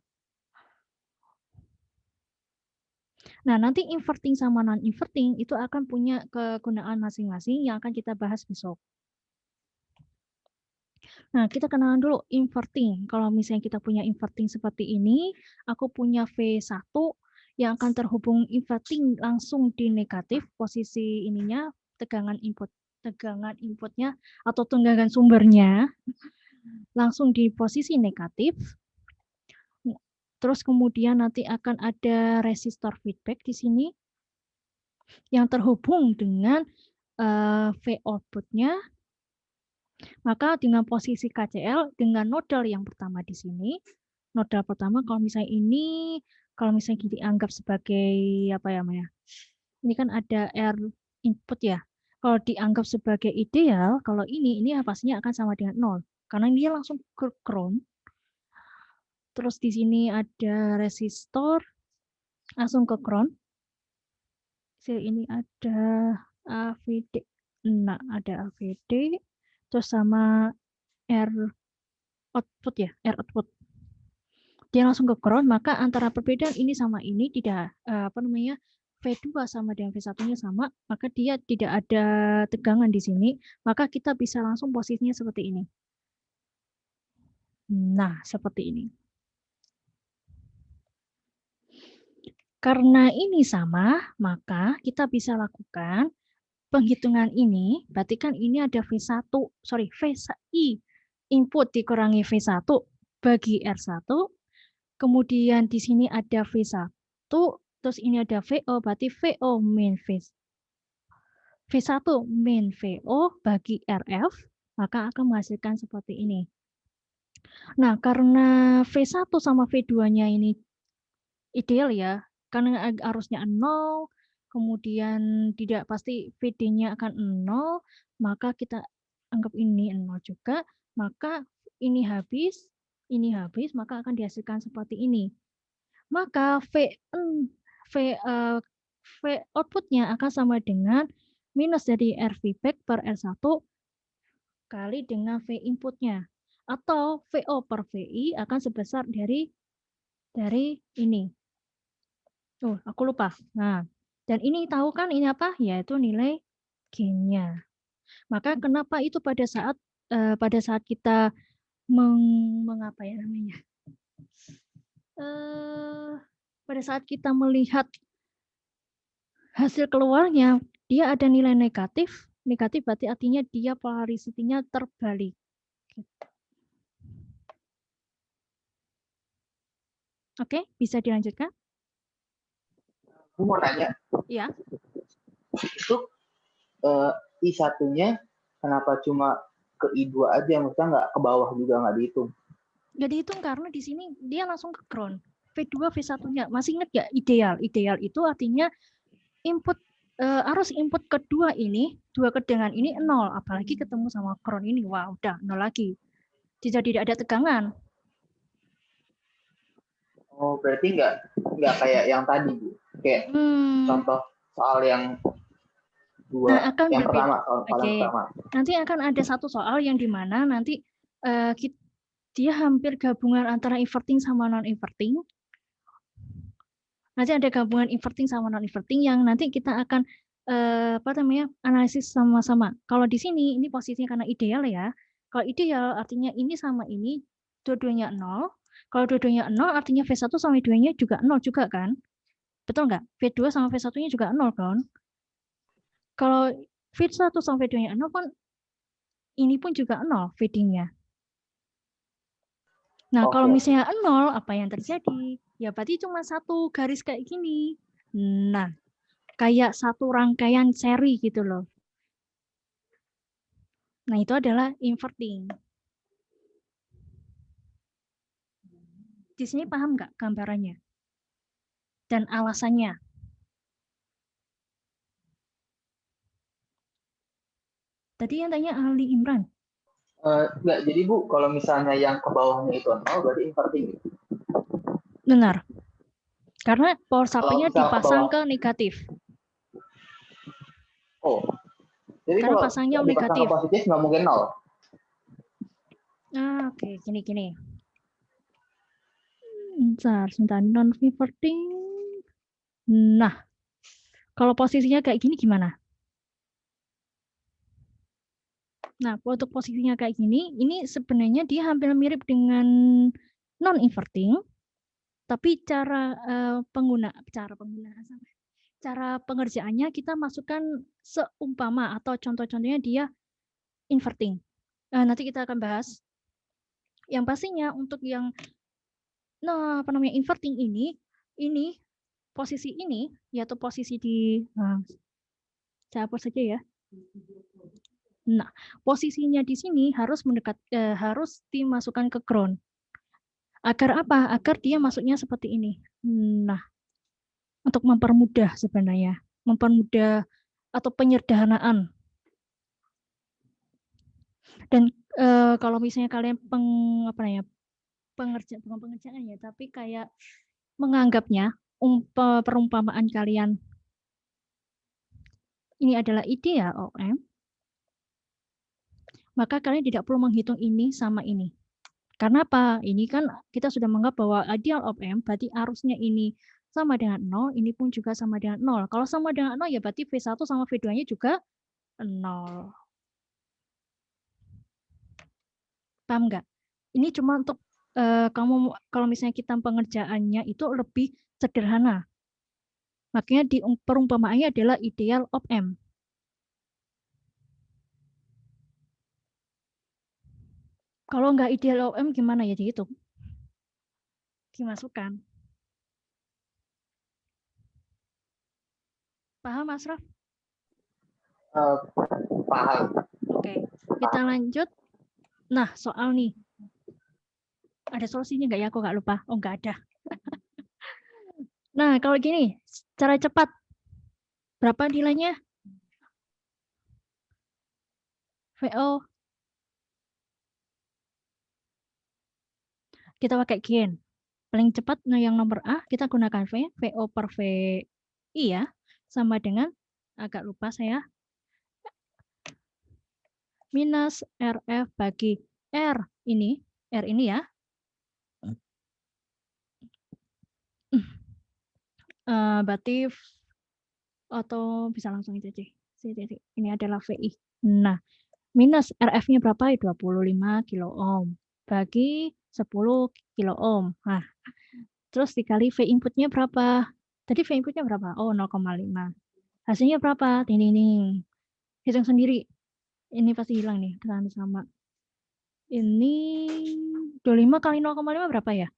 Nah, nanti inverting sama non-inverting itu akan punya kegunaan masing-masing yang akan kita bahas besok. Nah, kita kenalan dulu inverting. Kalau misalnya kita punya inverting seperti ini, aku punya V1 yang akan terhubung inverting langsung di negatif, posisi ininya, tegangan inputnya atau tegangan sumbernya langsung di posisi negatif. Terus kemudian nanti akan ada resistor feedback di sini yang terhubung dengan V output-nya. Maka dengan posisi KCL dengan nodal yang pertama di sini, nodal pertama kalau misalnya ini dianggap sebagai apa ya, Maya? Ini kan ada R input ya. Kalau dianggap sebagai ideal, kalau ini pastinya akan sama dengan 0. Karena dia langsung ke ground. Terus di sini ada resistor, langsung ke ground. Ini ada AVD. Nah, ada AVD. Terus sama R output ya, R output. Dia langsung ke ground, maka antara perbedaan ini sama ini tidak V2 sama dengan V1-nya sama, maka dia tidak ada tegangan di sini, maka kita bisa langsung posisinya seperti ini. Nah, seperti ini. Karena ini sama, maka kita bisa lakukan penghitungan ini, berarti kan ini ada VI input dikurangi V1 bagi R1, kemudian di sini ada V1, terus ini ada VO, berarti VO min V1 min VO bagi RF, maka akan menghasilkan seperti ini. Nah, karena V1 sama V2-nya ini ideal ya, karena arusnya 0, kemudian tidak pasti VD-nya akan 0, maka kita anggap ini 0 juga, maka ini habis, maka akan dihasilkan seperti ini. Maka V output-nya akan sama dengan minus dari R feedback per R1 kali dengan V input-nya. Atau VO per VI akan sebesar dari ini. Oh, aku lupa. Nah, dan ini tahu kan ini apa? Yaitu nilai gain-nya. Maka kenapa itu pada saat kita mengapa ya namanya? Pada saat kita melihat hasil keluarnya, dia ada nilai negatif. Negatif berarti artinya dia polarisitinya terbalik. Oke, bisa dilanjutkan? Aku mau nanya. Ya. Itu I1-nya kenapa cuma ke I2 aja, maksudnya nggak ke bawah juga, nggak dihitung? Nggak dihitung karena di sini dia langsung ke ground. V2, V1-nya. Masih ingat nggak ideal? Ideal itu artinya input arus input kedua ini, dua kedengan ini 0. Apalagi ketemu sama ground ini. Wah, udah 0 lagi. Tidak ada tegangan. Oh, berarti nggak kayak yang tadi, Bu. Kayak contoh soal yang pertama, soal paling pertama. Nanti akan ada satu soal yang dimana nanti dia hampir gabungan antara inverting sama non-inverting. Nanti ada gabungan inverting sama non-inverting yang nanti kita akan analisis sama-sama. Kalau di sini ini posisinya karena ideal ya. Kalau ideal artinya ini sama ini dua-duanya 0. Kalau dua-duanya 0 artinya V1 sama V2-nya juga 0 juga kan? Betul nggak? V2 sama V1-nya juga 0 kan? Kalau V1 sama V2-nya 0 kan ini pun juga 0 VD-nya. Nah, kalau misalnya 0, apa yang terjadi? Ya berarti cuma satu garis kayak gini. Nah, kayak satu rangkaian seri gitu loh. Nah, itu adalah inverting. Di sini paham nggak gambarannya? Dan alasannya? Tadi yang tanya Ali Imran. Enggak, jadi Bu, kalau misalnya yang ke bawahnya itu 0, berarti inverting. Benar. Karena power supply-nya dipasang ke negatif. Oh, jadi karena kalau pasangnya dipasang negatif. ke positif nggak mungkin 0. Oke, gini. Sebentar, non-inverting. Nah, kalau posisinya kayak gini gimana? Nah, untuk posisinya kayak gini, ini sebenarnya dia hampir mirip dengan non-inverting, tapi cara pengerjaannya kita masukkan seumpama atau contoh-contohnya dia inverting. Nanti kita akan bahas. Yang pastinya untuk yang inverting ini posisi ini yaitu posisi di saya hapus saja ya. Nah, posisinya di sini harus harus dimasukkan ke ground. Agar apa? Agar dia masuknya seperti ini. Nah, untuk mempermudah sebenarnya. mempermudah atau penyederhanaan. Dan kalau misalnya kalian bukan pengerjaan ya, tapi kayak menganggapnya perumpamaan kalian ini adalah ideal OM, maka kalian tidak perlu menghitung ini sama ini. Karena apa? Ini kan kita sudah menganggap bahwa ideal OM berarti arusnya ini sama dengan 0, ini pun juga sama dengan 0. Kalau sama dengan 0 ya berarti V1 sama V2-nya juga 0. Paham nggak? Ini cuma untuk kamu kalau misalnya kita pengerjaannya itu lebih sederhana. Makanya di perumpamaannya adalah ideal OM. Kalau nggak ideal OM gimana ya dihitung? Dimasukkan. Paham, Mas Raf? Paham. Oke, kita lanjut. Nah, soal nih. Ada solusinya nggak ya? Aku nggak lupa. Oh, nggak ada. Nah, kalau gini, cara cepat. Berapa nilainya? VO. Kita pakai gain. Paling cepat yang nomor A, kita gunakan V. VO per VI ya. Sama dengan, agak lupa saya. Minus RF bagi R ini ya. Berarti atau bisa langsung aja sih. Ini adalah VI. Nah, minus RF-nya berapa? 25 kilo ohm bagi 10 kilo ohm. Nah, terus dikali V inputnya berapa? Tadi V inputnya berapa? Oh, 0,5. Hasilnya berapa? Ding. Hitung sendiri. Ini pasti hilang nih, sama. Ini 25 kali 0,5 berapa ya?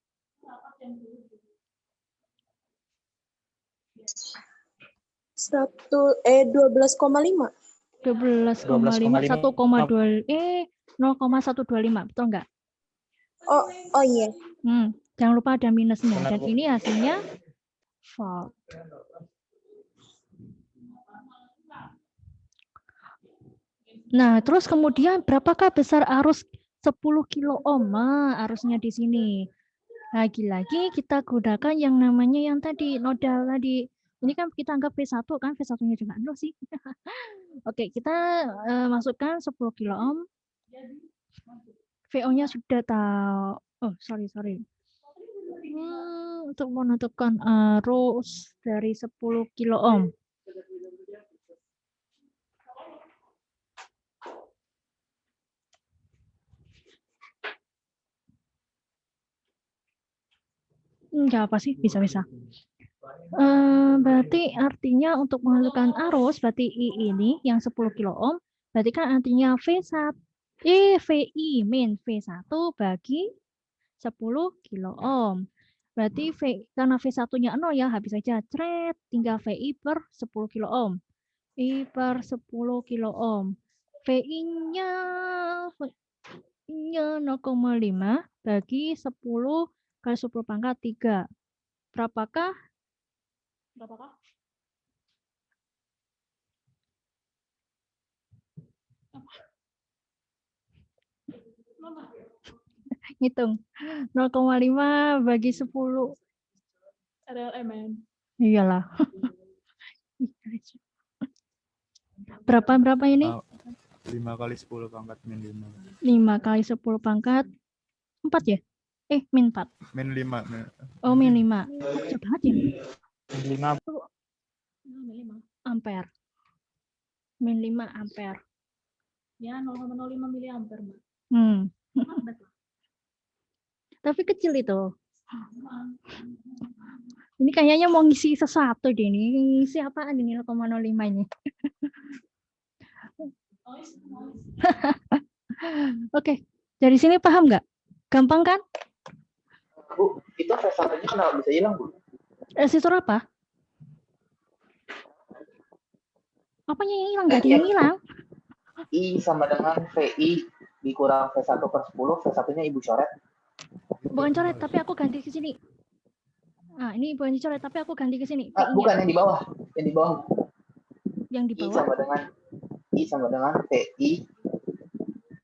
12,5. 12,5 0,125, betul nggak? Oh iya. Jangan lupa ada minusnya. Benar, Dan Bu. ini hasilnya volt. Nah, terus kemudian berapakah besar arus 10 kilo ohm? Arusnya di sini. Lagi-lagi kita gunakan yang namanya yang tadi, nodal tadi. Ini kan kita anggap V1 kan, V1-nya juga 0 sih. Oke, kita masukkan 10 kilo ohm. VO-nya sudah tahu. Oh, sorry. Untuk menentukan arus dari 10 kilo ohm. Enggak apa sih, bisa. Berarti artinya untuk menentukan arus, berarti I ini yang 10 kilo ohm, berarti kan artinya VI min V1 bagi 10 kilo ohm. Berarti karena V1-nya 0 ya, habis aja cret, tinggal VI per 10 kilo ohm. I per 10 kilo ohm. VI-nya 0,5 bagi 10 kali 10 pangkat 3. Berapakah? Hitung. 0,5 bagi 10. RLM. Iyalah. Berapa ini? 5 kali 10 pangkat min 5. 5 kali 10 pangkat 4 ya? Min 4. Min 5. Oh, min 5. Kecil banget ya? 5 ampere. Min 5 ampere. Ya, 0,05 miliampere, Mbak. Tapi kecil itu. Ini kayaknya mau ngisi sesuatu deh ini. Ngisi apaan ini 0,05 ini? Oke, dari sini paham nggak? Gampang kan? Bu, itu V1-nya kenapa bisa hilang, Bu? Resistor apa? Apanya yang hilang? Nggak ada yang hilang. I sama dengan VI dikurang V1 per 10, V1-nya ibu coret. Bukan coret, tapi aku ganti ke sini. Nah, ini bukan coret, tapi aku ganti ke sini. Bukan yang di bawah. Yang di bawah. yang di I bawah. sama dengan VI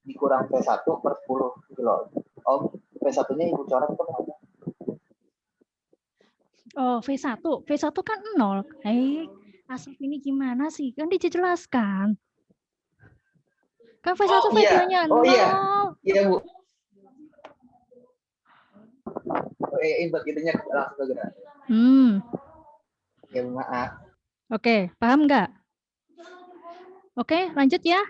dikurang V1 per 10 kilo ohm. V1-nya Ibu coret itu berapa? Oh, V1. V1 kan 0. Asal ini gimana sih? Kan dijelaskan. Kan V1 Oh, iya. V2-nya 0. Oh, iya. Iya, Bu. Input itunya langsung ke gerak. Ya, Bu, maaf. Oke, paham nggak? Oke, lanjut ya.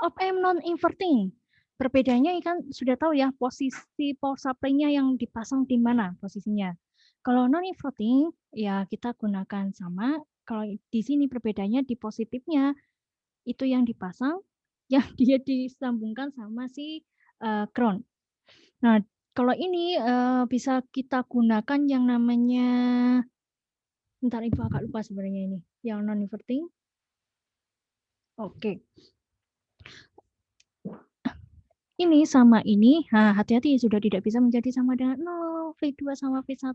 Op-amp non-inverting. Perbedaannya kan sudah tahu ya, posisi power supply-nya yang dipasang di mana posisinya. Kalau non-inverting, ya kita gunakan sama. Kalau di sini perbedaannya di positifnya, itu yang dipasang, yang dia disambungkan sama si ground. Nah, kalau ini bisa kita gunakan yang namanya, bentar Ibu agak lupa sebenarnya ini, yang non-inverting. Oke. Ini sama ini, hati-hati sudah tidak bisa menjadi sama dengan 0. V2 sama V1.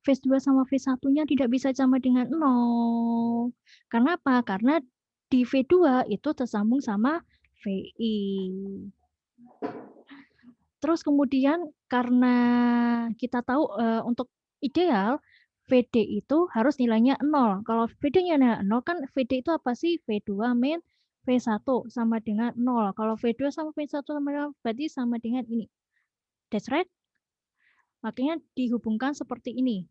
V2 sama V1-nya tidak bisa sama dengan 0. Karena apa? Karena di V2 itu tersambung sama VI. Terus kemudian karena kita tahu untuk ideal, VD itu harus nilainya 0. Kalau VD-nya 0 kan VD itu apa sih? V2 min V1 sama dengan 0. Kalau V2 sama V1 sama dengan, berarti sama dengan ini. That's right. Makanya dihubungkan seperti ini.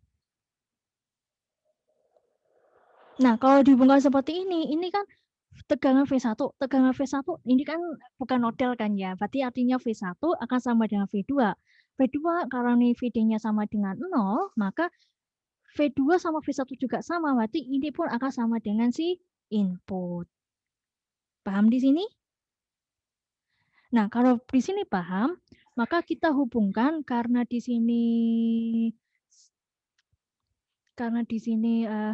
Nah, kalau dihubungkan seperti ini kan tegangan V1. Tegangan V1 ini kan bukan nodel kan ya. Berarti artinya V1 akan sama dengan V2. V2 karena ini VD-nya sama dengan 0, maka V2 sama V1 juga sama. Berarti ini pun akan sama dengan si input. Paham di sini? Nah, kalau di sini paham, maka kita hubungkan karena di sini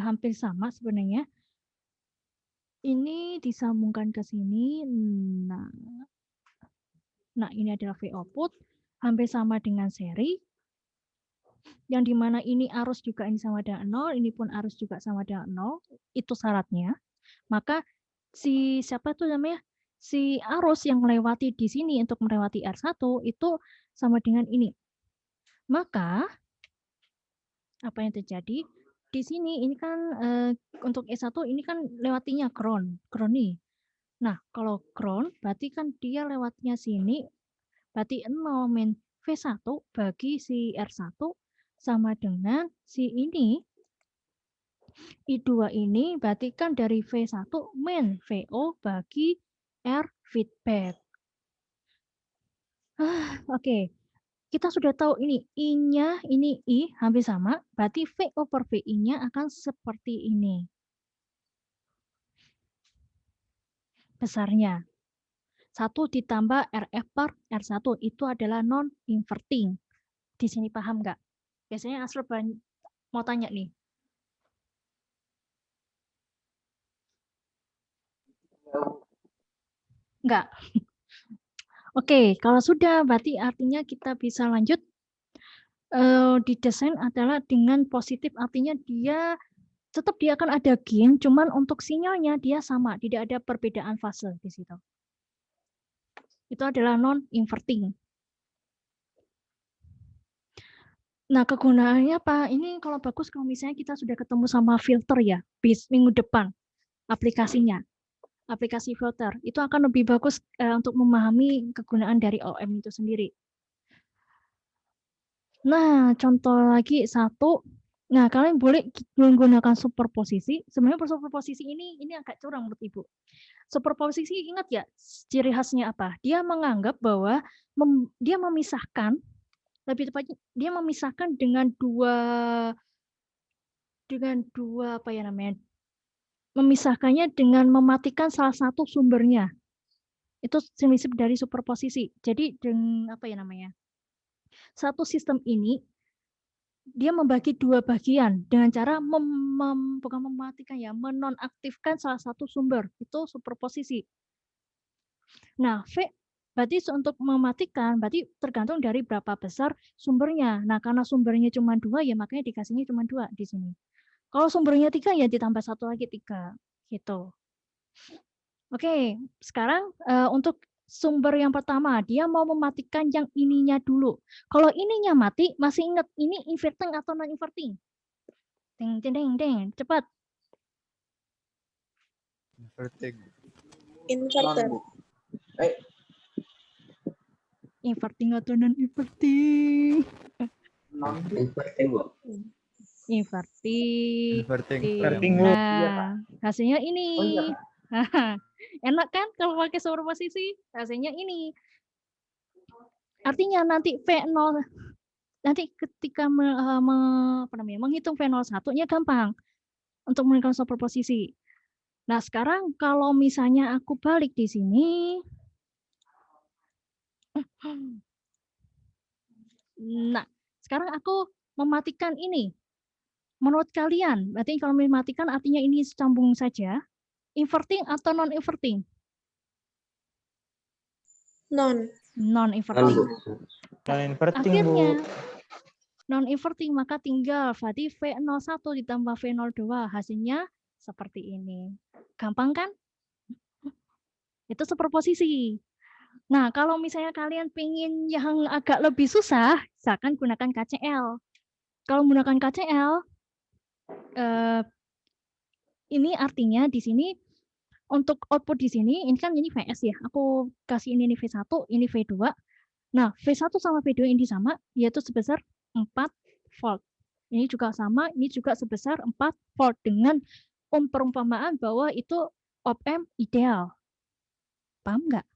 hampir sama sebenarnya. Ini disambungkan ke sini. Nah, ini adalah V output, hampir sama dengan seri. Yang dimana ini arus juga ini sama dengan 0, ini pun arus juga sama dengan 0. Itu syaratnya. Maka siapa tuh namanya? Si arus yang melewati di sini untuk melewati R1 itu sama dengan ini. Maka apa yang terjadi? Di sini ini kan untuk S1 ini kan lewatinya ground nih. Nah, kalau ground berarti kan dia lewatnya sini, berarti 0 min V1 bagi si R1 sama dengan si ini. I2 ini berarti kan dari V1 min VO bagi R feedback. Oke. Kita sudah tahu ini I-nya, ini I hampir sama, berarti VO per VI-nya akan seperti ini. Besarnya. 1 ditambah RF per R1, itu adalah non-inverting. Di sini paham nggak? Biasanya Asrul mau tanya nih. Enggak. Oke, kalau sudah berarti artinya kita bisa lanjut. Didesain adalah dengan positif, artinya dia akan ada gain, cuman untuk sinyalnya dia sama, tidak ada perbedaan fase di situ. Itu adalah non-inverting. Nah, kegunaannya apa? Ini kalau bagus kalau misalnya kita sudah ketemu sama filter ya, minggu depan aplikasinya. Aplikasi filter itu akan lebih bagus untuk memahami kegunaan dari OM itu sendiri. Nah, contoh lagi satu. Nah, kalian boleh menggunakan superposisi. Sebenarnya superposisi ini agak curang menurut Ibu. Superposisi ingat ya ciri khasnya apa? Dia menganggap bahwa dia memisahkan, lebih tepatnya dia memisahkan dengan dua apa ya namanya? Memisahkannya dengan mematikan salah satu sumbernya. Itu prinsip dari superposisi. Jadi dengan apa ya namanya? Satu sistem ini dia membagi dua bagian dengan cara bukan mematikan ya, menonaktifkan salah satu sumber. Itu superposisi. Nah, Berarti untuk mematikan, berarti tergantung dari berapa besar sumbernya. Nah, karena sumbernya cuma 2, ya makanya dikasihnya cuma 2 di sini. Kalau sumbernya 3, ya ditambah 1 lagi 3, gitu. Oke, sekarang untuk sumber yang pertama, dia mau mematikan yang ininya dulu. Kalau ininya mati, masih ingat ini inverting atau non-inverting? Ding, ding, ding, ding, cepat. Inverting. Inverter. Bu. Inverting atau non-inverting? Inverting, Bu. Inverting. Inverting, Bu. Nah, hasilnya ini. Oh iya. Enak kan kalau pakai superposisi? Hasilnya ini. Artinya nanti V0, nanti ketika menghitung V01-nya gampang untuk menggunakan superposisi. Nah, sekarang kalau misalnya aku balik di sini. Nah, sekarang aku mematikan ini. Menurut kalian, berarti kalau mematikan artinya ini sambung saja. Inverting atau non-inverting? Non-inverting. Non-inverting, Bu. Akhirnya non-inverting, maka tinggal berarti V01 ditambah V02 hasilnya seperti ini. Gampang kan? Itu superposisi. Nah, kalau misalnya kalian pengen yang agak lebih susah, misalkan gunakan KCL. Kalau menggunakan KCL, ini artinya di sini untuk output di sini, ini kan ini VS ya. Aku kasih ini V1, ini V2. Nah, V1 sama V2 ini sama, yaitu sebesar 4 volt. Ini juga sama, ini juga sebesar 4 volt dengan perumpamaan bahwa itu op-amp ideal. Paham nggak?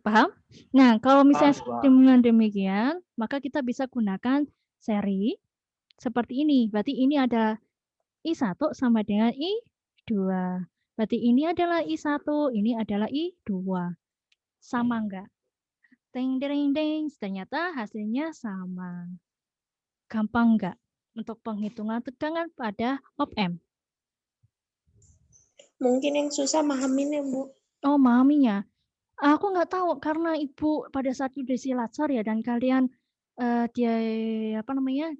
Paham? Nah, kalau misalnya dengan demikian, maka kita bisa gunakan seri seperti ini. Berarti ini ada I1 sama dengan I2. Berarti ini adalah I1, ini adalah I2. Sama enggak? Ding, ding, ding. Ternyata hasilnya sama. Gampang enggak untuk penghitungan tegangan pada op-amp? Mungkin yang susah mahaminnya, Bu. Oh, memahaminya. Aku nggak tahu karena Ibu pada saat Yudhisi Latsar ya, dan kalian dia apa namanya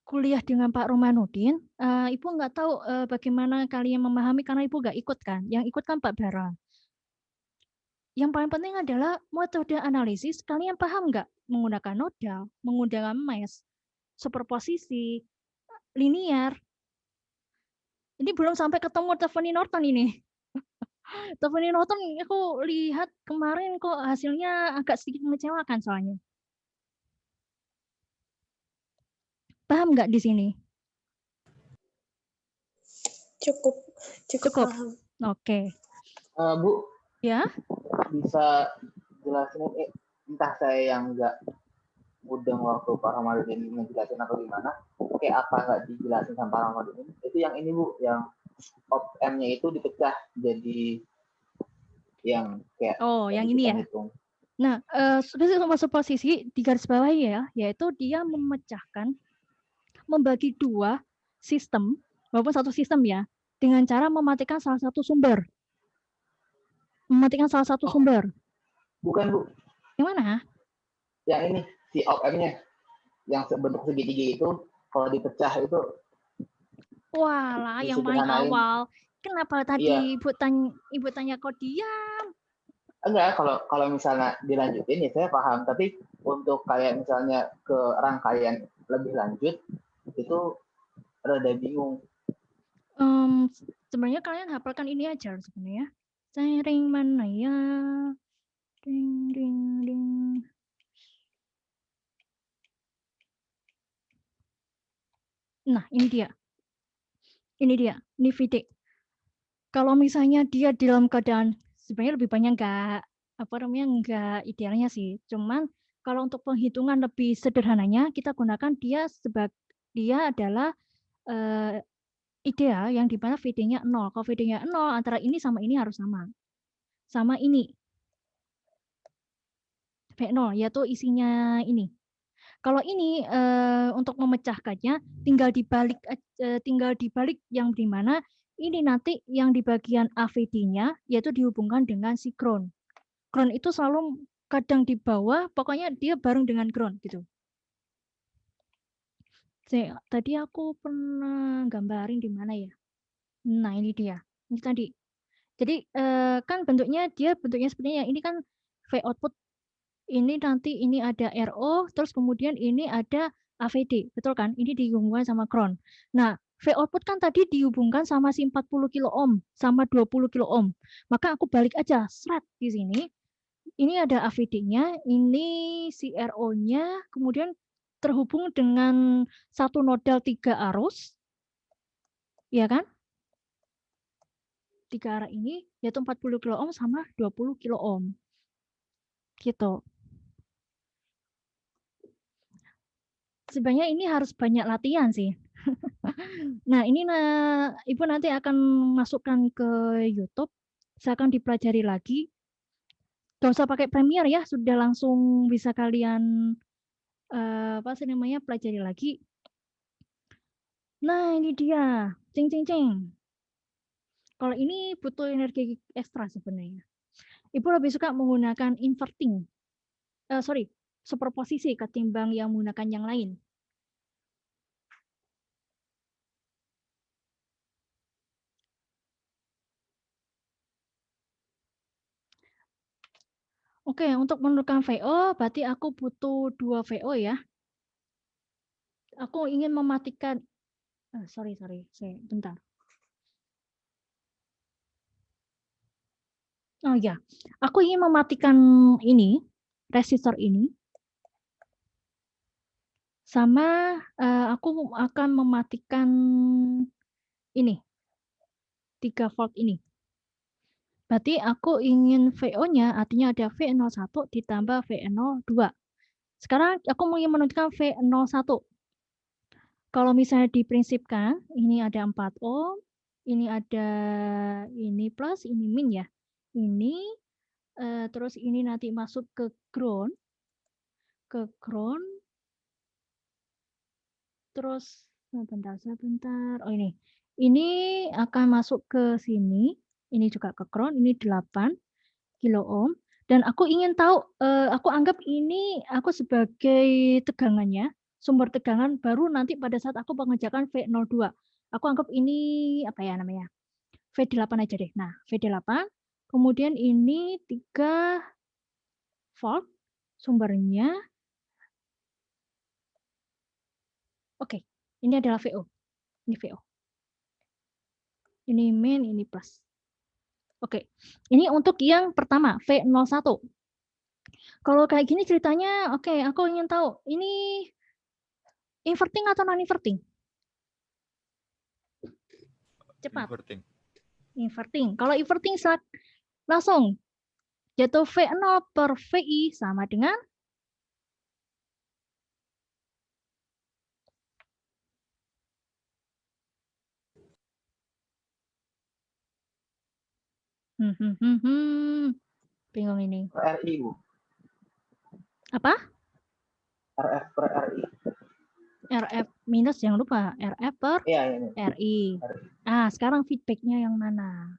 kuliah dengan Pak Romanudin, Ibu nggak tahu bagaimana kalian memahami karena Ibu nggak ikut kan, yang ikut kan Pak Bara. Yang paling penting adalah metode analisis, kalian paham nggak menggunakan nodal, menggunakan mesh, superposisi, linear. Ini belum sampai ketemu Tiffany Norton ini. Tiffany Norton aku lihat kemarin kok hasilnya agak sedikit mengecewakan soalnya. Paham nggak di sini? Cukup paham. Oke. Bu, Ya. bisa jelasin entah saya yang nggak mudeng waktu Pak Ramadhan ngejelasin atau gimana, kayak apa nggak dijelasin sama Pak Ramadhan itu yang ini Bu, yang op-amp-nya itu dipecah jadi yang kayak yang ini ya. Hitung. Nah, superposisi di garis bawah ya, yaitu dia memecahkan, membagi 2 sistem, walaupun satu sistem ya, dengan cara mematikan salah satu sumber. Mematikan salah satu sumber. Bukan, Bu. Yang mana? Yang ini, si op-amp-nya. Yang bentuk segitiga itu, kalau dipecah itu. Walah, yang paling awal. Kenapa tadi iya. Ibu tanya kok diam? Enggak, kalau misalnya dilanjutin ya saya paham. Tapi untuk kayak misalnya ke rangkaian lebih lanjut, itu rada bingung. Sebenarnya kalian hafalkan ini aja sebenarnya. Sering mana ya? Ding, ding, ding. Nah, ini dia. Ini VD. Kalau misalnya dia dalam keadaan sebenarnya lebih banyak enggak idealnya sih. Cuman kalau untuk penghitungan lebih sederhananya kita gunakan dia adalah ideal yang di mana VD-nya 0. Kalau VD-nya 0 antara ini sama ini harus sama. Sama ini. V0 yaitu isinya ini. Kalau ini untuk memecahkannya tinggal dibalik yang di mana ini nanti yang di bagian AVD-nya yaitu dihubungkan dengan si ground. Ground itu selalu kadang di bawah, pokoknya dia bareng dengan ground gitu. Tadi aku pernah gambarin di mana ya? Nah, ini dia. Ini tadi. Jadi kan bentuknya sepertinya ini kan V output. Ini nanti ini ada RO, terus kemudian ini ada AVD, betul kan? Ini dihubungkan sama ground. Nah, V output kan tadi dihubungkan sama si 40 kilo ohm sama 20 kilo ohm. Maka aku balik aja, seret di sini. Ini ada AVD-nya, ini si RO-nya, kemudian terhubung dengan satu nodal 3 arus, ya kan? 3 arah ini, yaitu 40 kilo ohm sama 20 kilo ohm. Gitu. Sebenarnya ini harus banyak latihan sih. Nah, ini Ibu nanti akan masukkan ke YouTube, saya akan dipelajari lagi. Gak usah pakai Premiere ya, sudah langsung bisa kalian apa sih namanya pelajari lagi. Nah, ini dia, cing cing cing. Kalau ini butuh energi ekstra sebenarnya. Ibu lebih suka menggunakan inverting, superposisi ketimbang yang menggunakan yang lain. Oke, untuk menentukan VO, berarti aku butuh 2 VO ya. Aku ingin mematikan, sorry, bentar. Oh ya, aku ingin mematikan ini, resistor ini. Sama aku akan mematikan ini, 3 volt ini. Berarti aku ingin VO-nya, artinya ada V01 ditambah V02. Sekarang aku ingin menentukan V01. Kalau misalnya diprinsipkan, ini ada 4 ohm, ini ada ini plus, ini min ya. Ini, terus ini nanti masuk ke ground, terus sebentar. Oh ini akan masuk ke sini, ini juga ke ground, ini 8 kilo ohm. Dan aku ingin tahu, aku anggap ini aku sebagai tegangannya, sumber tegangan baru nanti pada saat aku mengerjakan V02. Aku anggap ini apa ya namanya? V8 aja deh. Nah, V8. Kemudian ini 3 volt sumbernya. Oke, ini adalah VO. Ini VO. Ini min, ini plus. Oke, ini untuk yang pertama, V01. Kalau kayak gini ceritanya, oke, aku ingin tahu, ini inverting atau non-inverting? Cepat. Inverting. Kalau inverting langsung jatuh V0 per VI sama dengan bingung ini. Per RI, Bu. Apa? RF per RI. RF minus, jangan lupa. RF per Iya. RI. Ah, sekarang feedbacknya yang mana?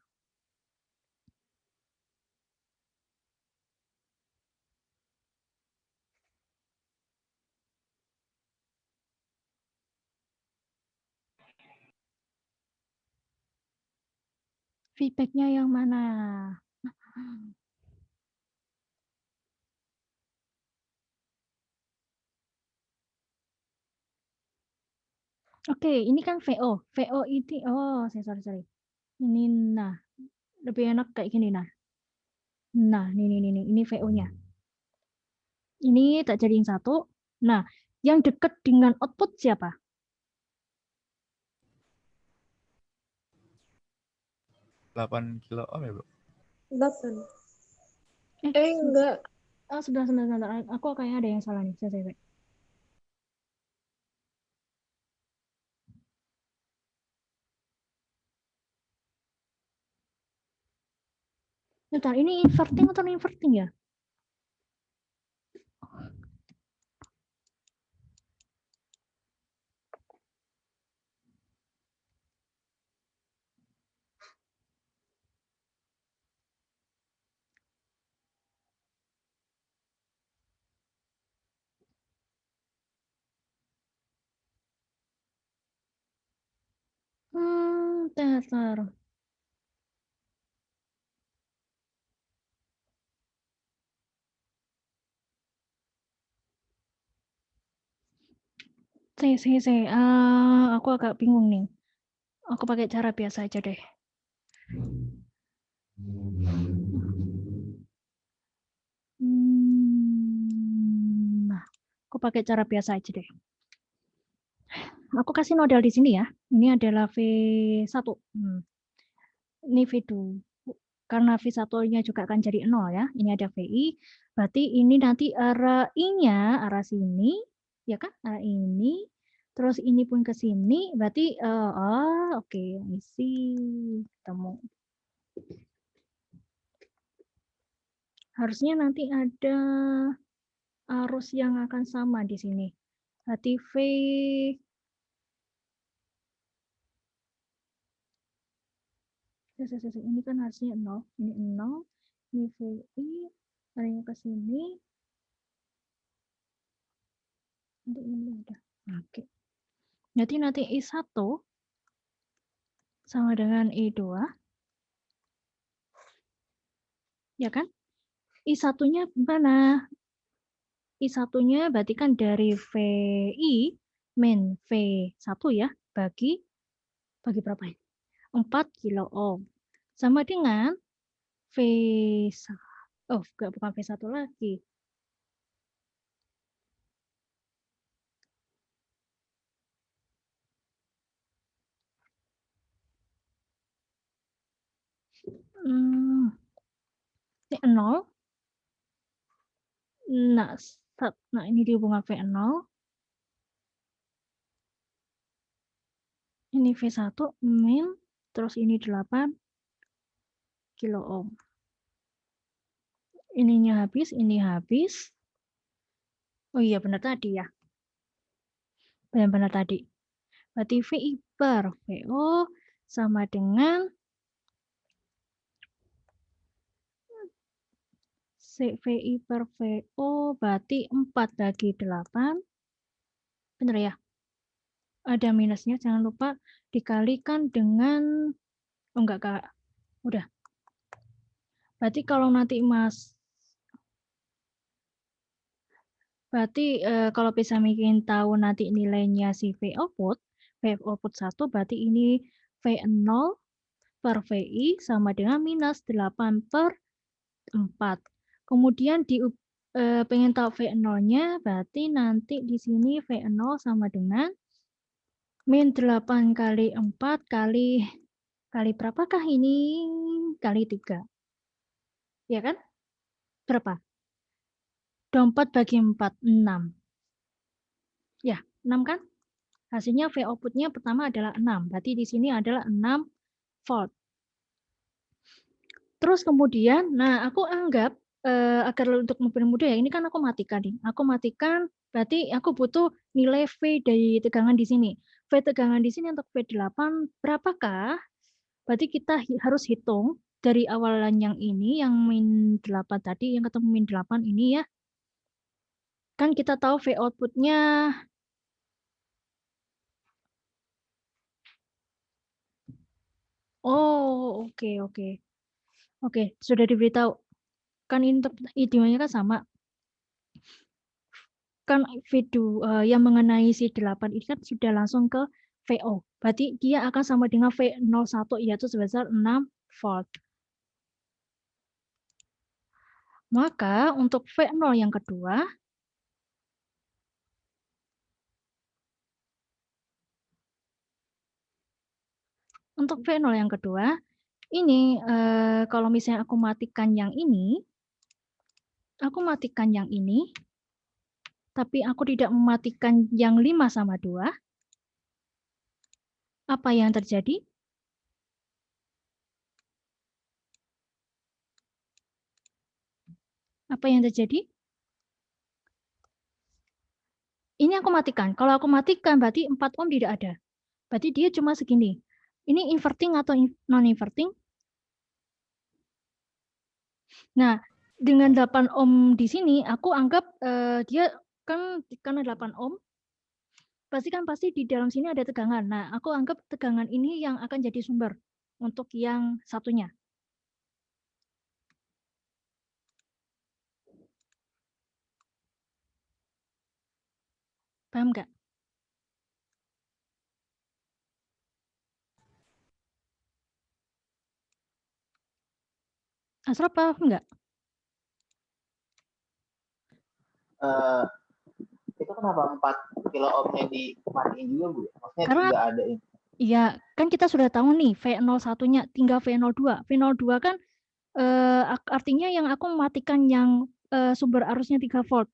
Feedbacknya yang mana? Oke, ini kan VO. VO ini, oh, sorry. Ini, nah, lebih enak kayak gini, nah. Nah, ini VO-nya. Ini tak jadiin satu. Nah, yang dekat dengan output siapa? Delapan kilo ohm ya, Bu? 8. Eh, Enggak. Oh, sebentar. Aku kayaknya ada yang salah nih. Saya. Bentar, ini inverting atau non-inverting ya? tether. Aku agak bingung nih. Aku pakai cara biasa aja deh. Nah, aku pakai cara biasa aja deh. Aku kasih model di sini ya. Ini adalah V1. Ini V2. Karena V1-nya juga akan jadi 0 ya. Ini ada VI. Berarti ini nanti arah I-nya, arah sini. Ya kan? Arah ini. Terus ini pun ke sini. Berarti, oke. Isi. Ketemu. Harusnya nanti ada arus yang akan sama di sini. Berarti V ini kan harusnya 0, ini 0, ini VI, arahnya ke sini. Nanti ini ada. Oke. Jadi nanti I1 sama dengan I2. Ya kan? I1-nya mana? I1-nya berarti kan dari VI min V1 ya, bagi berapa ini? 4 kilo ohm. Sama dengan bukan V1 lagi. Ini 0. Nah, ini dihubungkan V0. Ini V1 min, terus ini 8 kilo ohm. Ininya habis, ini habis. Oh iya, benar tadi ya. Benar tadi. Berarti VI per VO sama dengan VI per VO berarti 4 bagi 8. Benar ya? Ada minusnya, jangan lupa dikalikan dengan, enggak Kak, udah. Berarti kalau nanti kalau bisa bikin tahu nanti nilainya si V output 1 berarti ini V0 per VI sama dengan minus 8 per 4. Kemudian pengen tahu V0-nya, berarti nanti di sini V0 sama dengan min 8 kali 4 kali berapakah ini? Kali 3. Ya kan? Berapa? 24 bagi 4, 6. Ya, 6 kan? Hasilnya V output-nya pertama adalah 6. Berarti di sini adalah 6 volt. Terus kemudian, nah aku anggap agar untuk mempermudah ya, ini kan aku matikan nih. Aku matikan, berarti aku butuh nilai V dari tegangan di sini. V tegangan di sini untuk V8 berapakah? Berarti kita harus hitung dari awalan yang ini, yang min 8 tadi, yang ketemu min 8 ini ya. Kan kita tahu V output-nya oke, sudah diberitahu. Kan idenya kan sama. Kan V2 yang mengenai si 8 ini kan sudah langsung ke VO. Berarti dia akan sama dengan V01 yaitu sebesar 6 volt. Maka untuk V0 yang kedua ini kalau misalnya aku matikan yang ini, tapi aku tidak mematikan yang 5 sama 2, apa yang terjadi? Apa yang terjadi? Ini aku matikan. Kalau aku matikan berarti 4 ohm tidak ada. Berarti dia cuma segini. Ini inverting atau non-inverting? Nah, dengan 8 ohm di sini, aku anggap dia kan karena 8 ohm, pasti di dalam sini ada tegangan. Nah, aku anggap tegangan ini yang akan jadi sumber untuk yang satunya. Paham nggak? Asraf paham nggak? Itu kenapa 4 kilo ohmnya dimatiin juga, Bu? Maksudnya Karena tidak ada ini. iya, kan kita sudah tahu nih V01-nya tinggal V02. V02 kan artinya yang aku mematikan yang sumber arusnya 3 volt.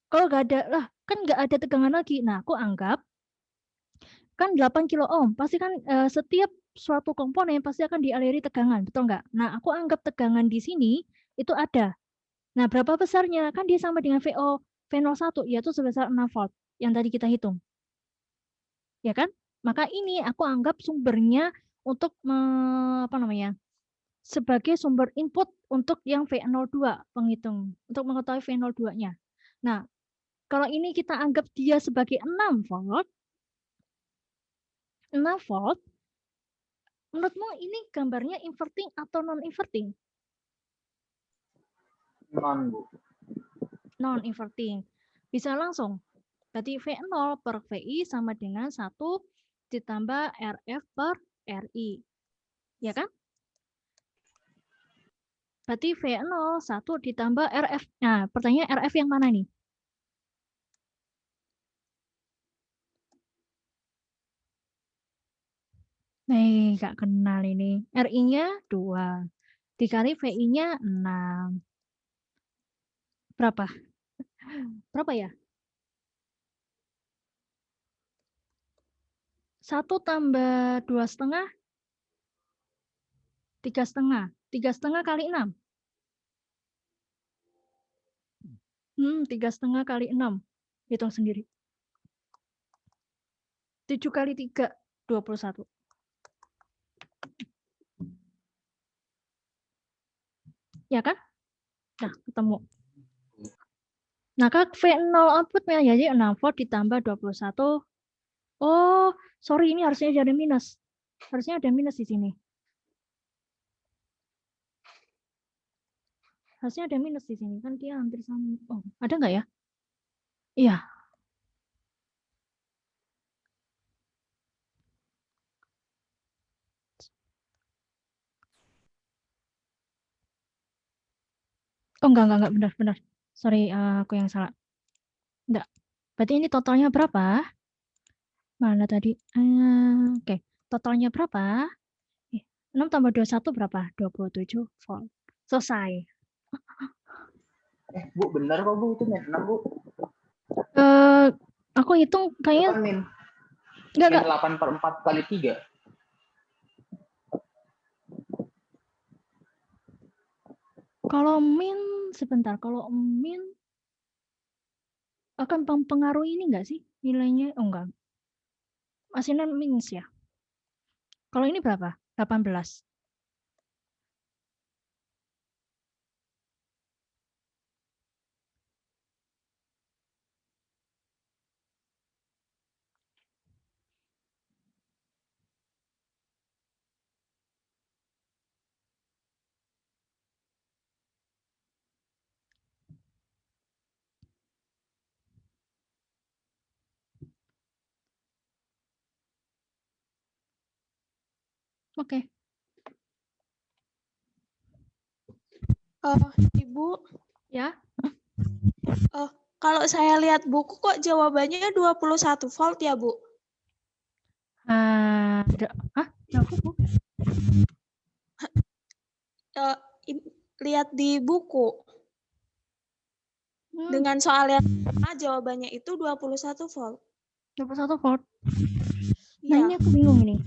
Kalau nggak ada lah, kan nggak ada tegangan lagi. Nah, aku anggap kan 8 kilo ohm, pasti kan setiap suatu komponen pasti akan dialiri tegangan, betul nggak? Nah, aku anggap tegangan di sini itu ada. Nah, berapa besarnya? Kan dia sama dengan V01, yaitu sebesar 6 volt yang tadi kita hitung. Ya kan? Maka ini aku anggap sumbernya untuk sebagai sumber input untuk yang V02 penghitung, untuk mengetahui V02-nya. Nah, kalau ini kita anggap dia sebagai 6 volt, menurutmu ini gambarnya inverting atau non-inverting? Non, Bu. Non-inverting. Bisa langsung. Berarti V0 per VI sama dengan 1 ditambah RF per RI. Ya kan? Berarti V0 1 ditambah RF. Nah, pertanyaan RF yang mana nih? Nih, nggak kenal ini. RI-nya 2. Dikali VI-nya 6. Berapa? Berapa ya? 1 tambah 2,5? 3,5. 3,5 kali 6. 3,5 kali 6. Hitung sendiri. 7 kali 3, 21. Ya kan? Nah, ketemu. Nah, V0 outputnya jadi 6 volt ditambah 21. Oh, sorry, ini harusnya ada minus. Harusnya ada minus di sini. Harusnya ada minus di sini. Kan dia hampir sama. Oh, ada nggak ya? Iya. Oh, enggak, benar. Sorry, aku yang salah. Enggak. Berarti ini totalnya berapa? Mana tadi? Oke. Totalnya berapa? 6 tambah 21 berapa? 27 volt. Selesai. Bu, benar kok, Bu. Itu min 6, Bu. Aku hitung Itu kayaknya kan min enggak. 8/4 kali 3. Kalau sebentar, kalau min akan mempengaruhi ini enggak sih nilainya? Oh, enggak. Masih minus ya. Kalau ini berapa? 18. Oke. Ibu, Ya. kalau saya lihat buku kok jawabannya 21 volt ya, Bu? Buku. Lihat di buku. Dengan soal yang jawabannya itu 21 volt. 21 volt. Nah, Iya. ini aku bingung ini.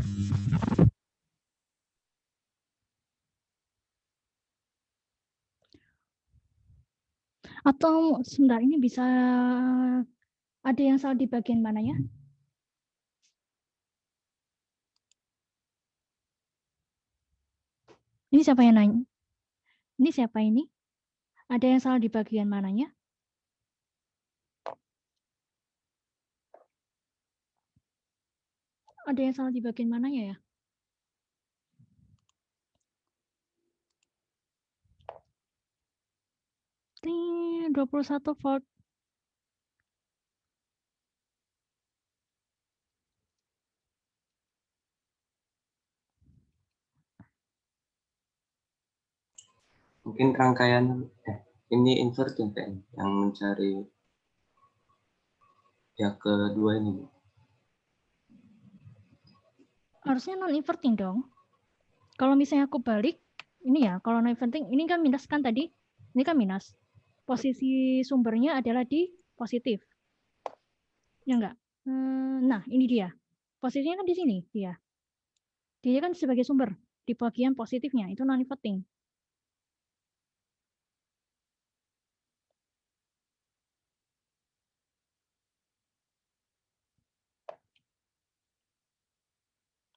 Atau sebentar, ini bisa ada yang salah di bagian mananya? Ini siapa yang nanya? Ini siapa ini? Ada yang salah di bagian mananya? Ada yang salah di bagian mananya ya? Nih, 21 volt. Mungkin rangkaian ini inverting kayaknya yang mencari yang kedua ini, Bu. Harusnya non-inverting dong. Kalau misalnya aku balik, ini ya, kalau non-inverting, ini kan minus kan tadi? Ini kan minus. Posisi sumbernya adalah di positif. Ya enggak? Nah, ini dia. Posisinya kan di sini, dia. Dia kan sebagai sumber. Di bagian positifnya, itu non-inverting.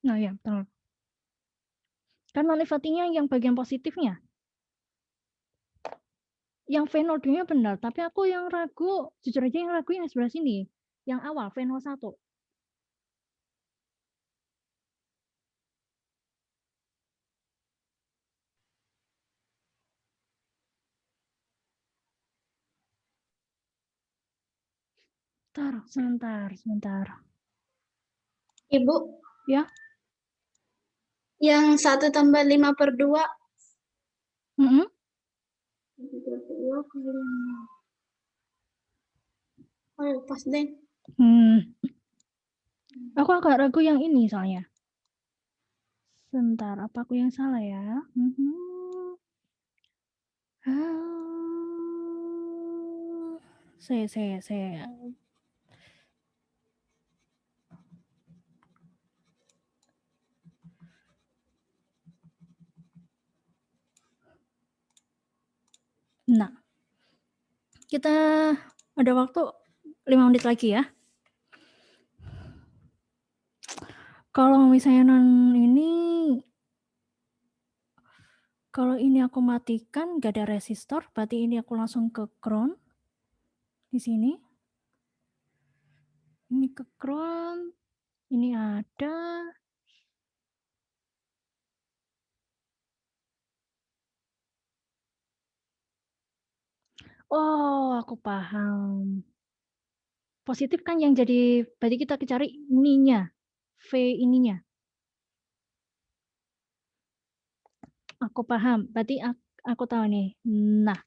Nah, ya, betul. Kan non-invertingnya yang bagian positifnya. Yang V02-nya benar, tapi aku yang ragu, jujur aja yang ragu yang sebelah sini. Yang awal, V01. Sebentar. Ibu, Ya. yang 1 tambah 5/2. Mm-mm. Oh, pas deh. Aku agak ragu yang ini soalnya. Sebentar, apa aku yang salah ya? Saya. Nah, kita ada waktu 5 menit lagi ya. Kalau misalnya kalau ini aku matikan, gak ada resistor, berarti ini aku langsung ke ground. Di sini. Ini ke ground. Ini ada. Oh, aku paham. Positif kan yang jadi, berarti kita cari ininya. V ininya. Aku paham, berarti aku tahu nih. Nah,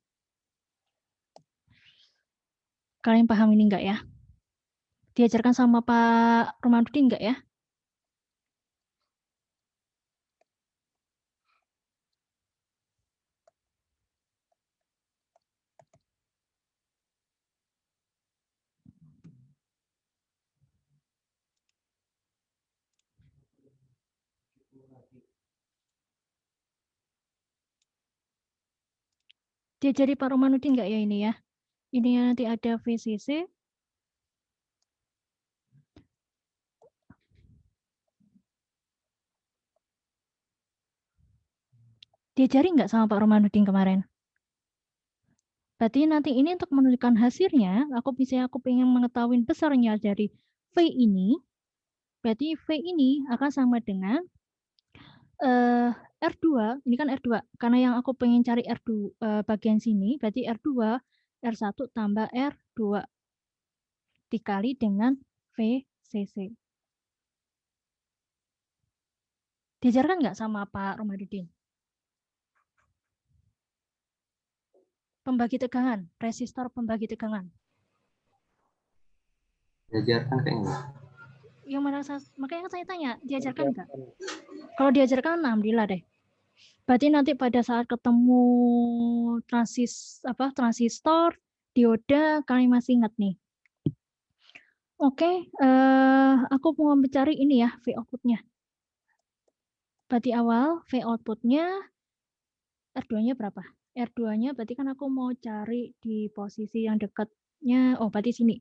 kalian paham ini enggak ya? Diajarkan sama Pak Romanudin enggak ya? Diajari Pak Romanudin enggak ya ini ya? Ini nanti ada VCC. Diajari enggak sama Pak Romanudin kemarin? Berarti nanti ini untuk menunjukkan hasilnya, aku pengen mengetahui besarnya dari V ini, berarti V ini akan sama dengan R2, ini kan R2, karena yang aku pengen cari R2 bagian sini, berarti R2, R1 tambah R2 dikali dengan VCC. Diajarkan nggak sama Pak Romadudin? Pembagi tegangan, resistor pembagi tegangan. Diajarkan kayaknya. Yang mana makanya saya tanya, diajarkan nggak? Kalau diajarkan, alhamdulillah deh. Berarti nanti pada saat ketemu transistor, dioda, kalian masih ingat nih. Oke, aku mau mencari ini ya, V output-nya. Berarti awal V output-nya R2-nya berapa? R2-nya berarti kan aku mau cari di posisi yang dekatnya, oh berarti sini.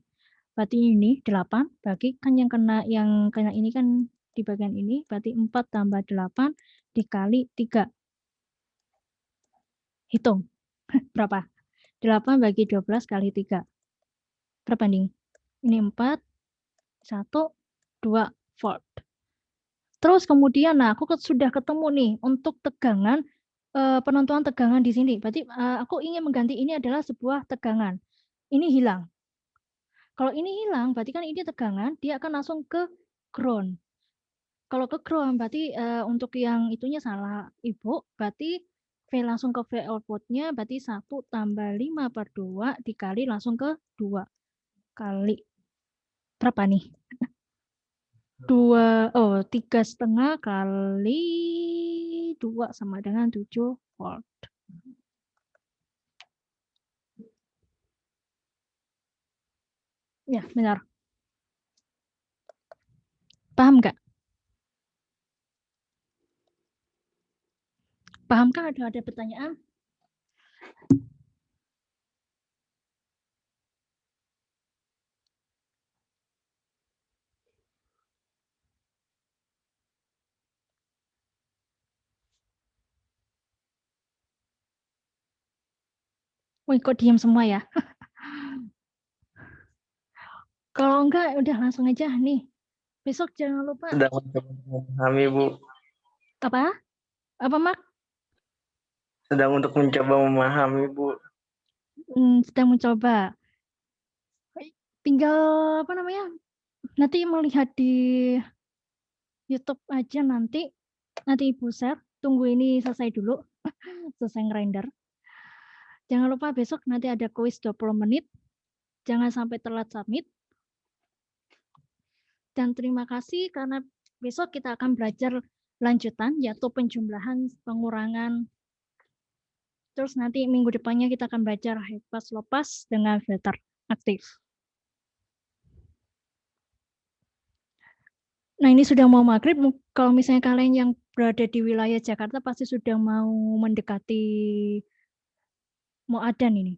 Berarti ini 8, bagi kan yang kena ini kan di bagian ini, berarti 4 tambah 8 dikali 3. Hitung. Berapa? 8 bagi 12 kali 3. Berapa nih? Ini 4, 1, 2 volt. Terus kemudian, nah aku sudah ketemu nih untuk tegangan, penentuan tegangan di sini. Berarti aku ingin mengganti ini adalah sebuah tegangan. Ini hilang. Kalau ini hilang, berarti kan ini tegangan, dia akan langsung ke ground. Kalau ke ground, berarti untuk yang itunya salah Ibu, berarti V langsung ke V output-nya, berarti 1 tambah 5/2 dikali langsung ke 2 kali. Berapa nih? 3,5 kali 2 sama dengan 7 volt. Ya, benar. Paham nggak? Pahamkah? Ada pertanyaan? Wih, kok diam semua ya? Kalau enggak, udah langsung aja nih. Besok jangan lupa. Sedang mencoba memahami, Bu. Apa? Apa, Mak? Sedang untuk mencoba memahami, Bu. Sedang mencoba. Tinggal apa namanya? Nanti melihat di YouTube aja nanti Ibu share. Tunggu ini selesai dulu. Selesai ngerender. Jangan lupa besok nanti ada kuis 20 menit. Jangan sampai telat submit. Dan terima kasih karena besok kita akan belajar lanjutan, yaitu penjumlahan, pengurangan. Terus nanti minggu depannya kita akan belajar high pass, low pass dengan filter aktif. Nah, ini sudah mau maghrib. Kalau misalnya kalian yang berada di wilayah Jakarta pasti sudah mau mendekati mau adzan ini.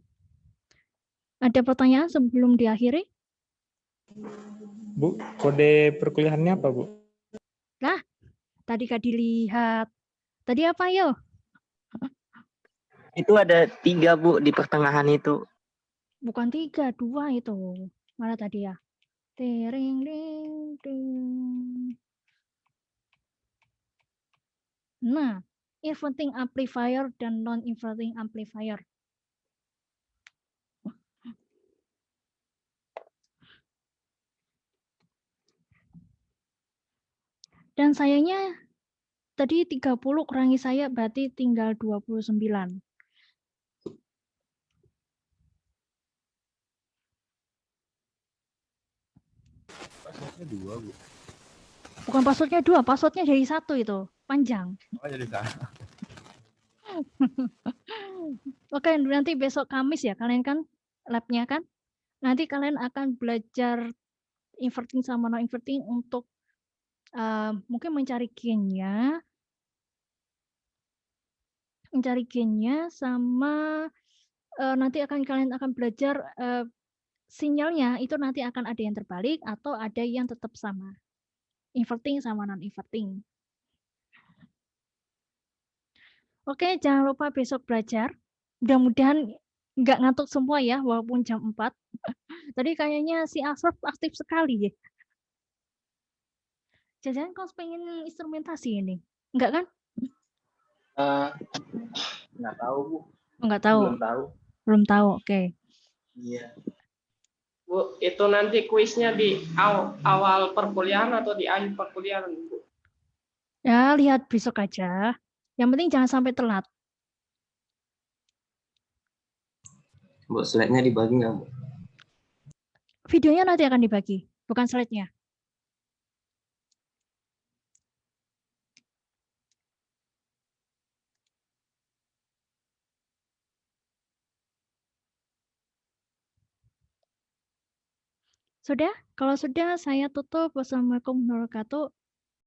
Ada pertanyaan sebelum diakhiri? Bu, kode perkuliahannya apa, Bu? Lah, tadi Kak dilihat. Tadi apa, yo? Itu ada 3, Bu, di pertengahan itu. Bukan 3, 2 itu. Mana tadi ya? Tering, ding, ding. Nah, inverting amplifier dan non-inverting amplifier. Dan sayangnya tadi 30 kurangi saya berarti tinggal 29. Passwordnya 2, Bu. Bukan passwordnya 2, passwordnya jadi 1 itu. Panjang. Oh, jadi salah. Oke, nanti besok Kamis ya, kalian kan labnya kan? Nanti kalian akan belajar inverting sama non-inverting untuk mungkin mencari gainnya sama nanti kalian akan belajar sinyalnya itu nanti akan ada yang terbalik atau ada yang tetap sama. Inverting sama non-inverting. Oke, jangan lupa besok belajar. Mudah-mudahan nggak ngantuk semua ya, walaupun jam 4. Tadi kayaknya si Asraf aktif sekali ya. Jangan-jangan kau pengen instrumentasi ini? Enggak kan? Nggak tahu, Bu. Enggak tahu. Belum tahu. Belum tahu, oke. Iya. Bu, itu nanti kuisnya di awal perkuliahan atau di akhir perkuliahan, Bu? Ya, lihat besok aja. Yang penting jangan sampai telat. Bu, slide-nya dibagi nggak, Bu? Videonya nanti akan dibagi, bukan slide-nya. Sudah? Kalau sudah, saya tutup. Wassalamualaikum warahmatullahi wabarakatuh.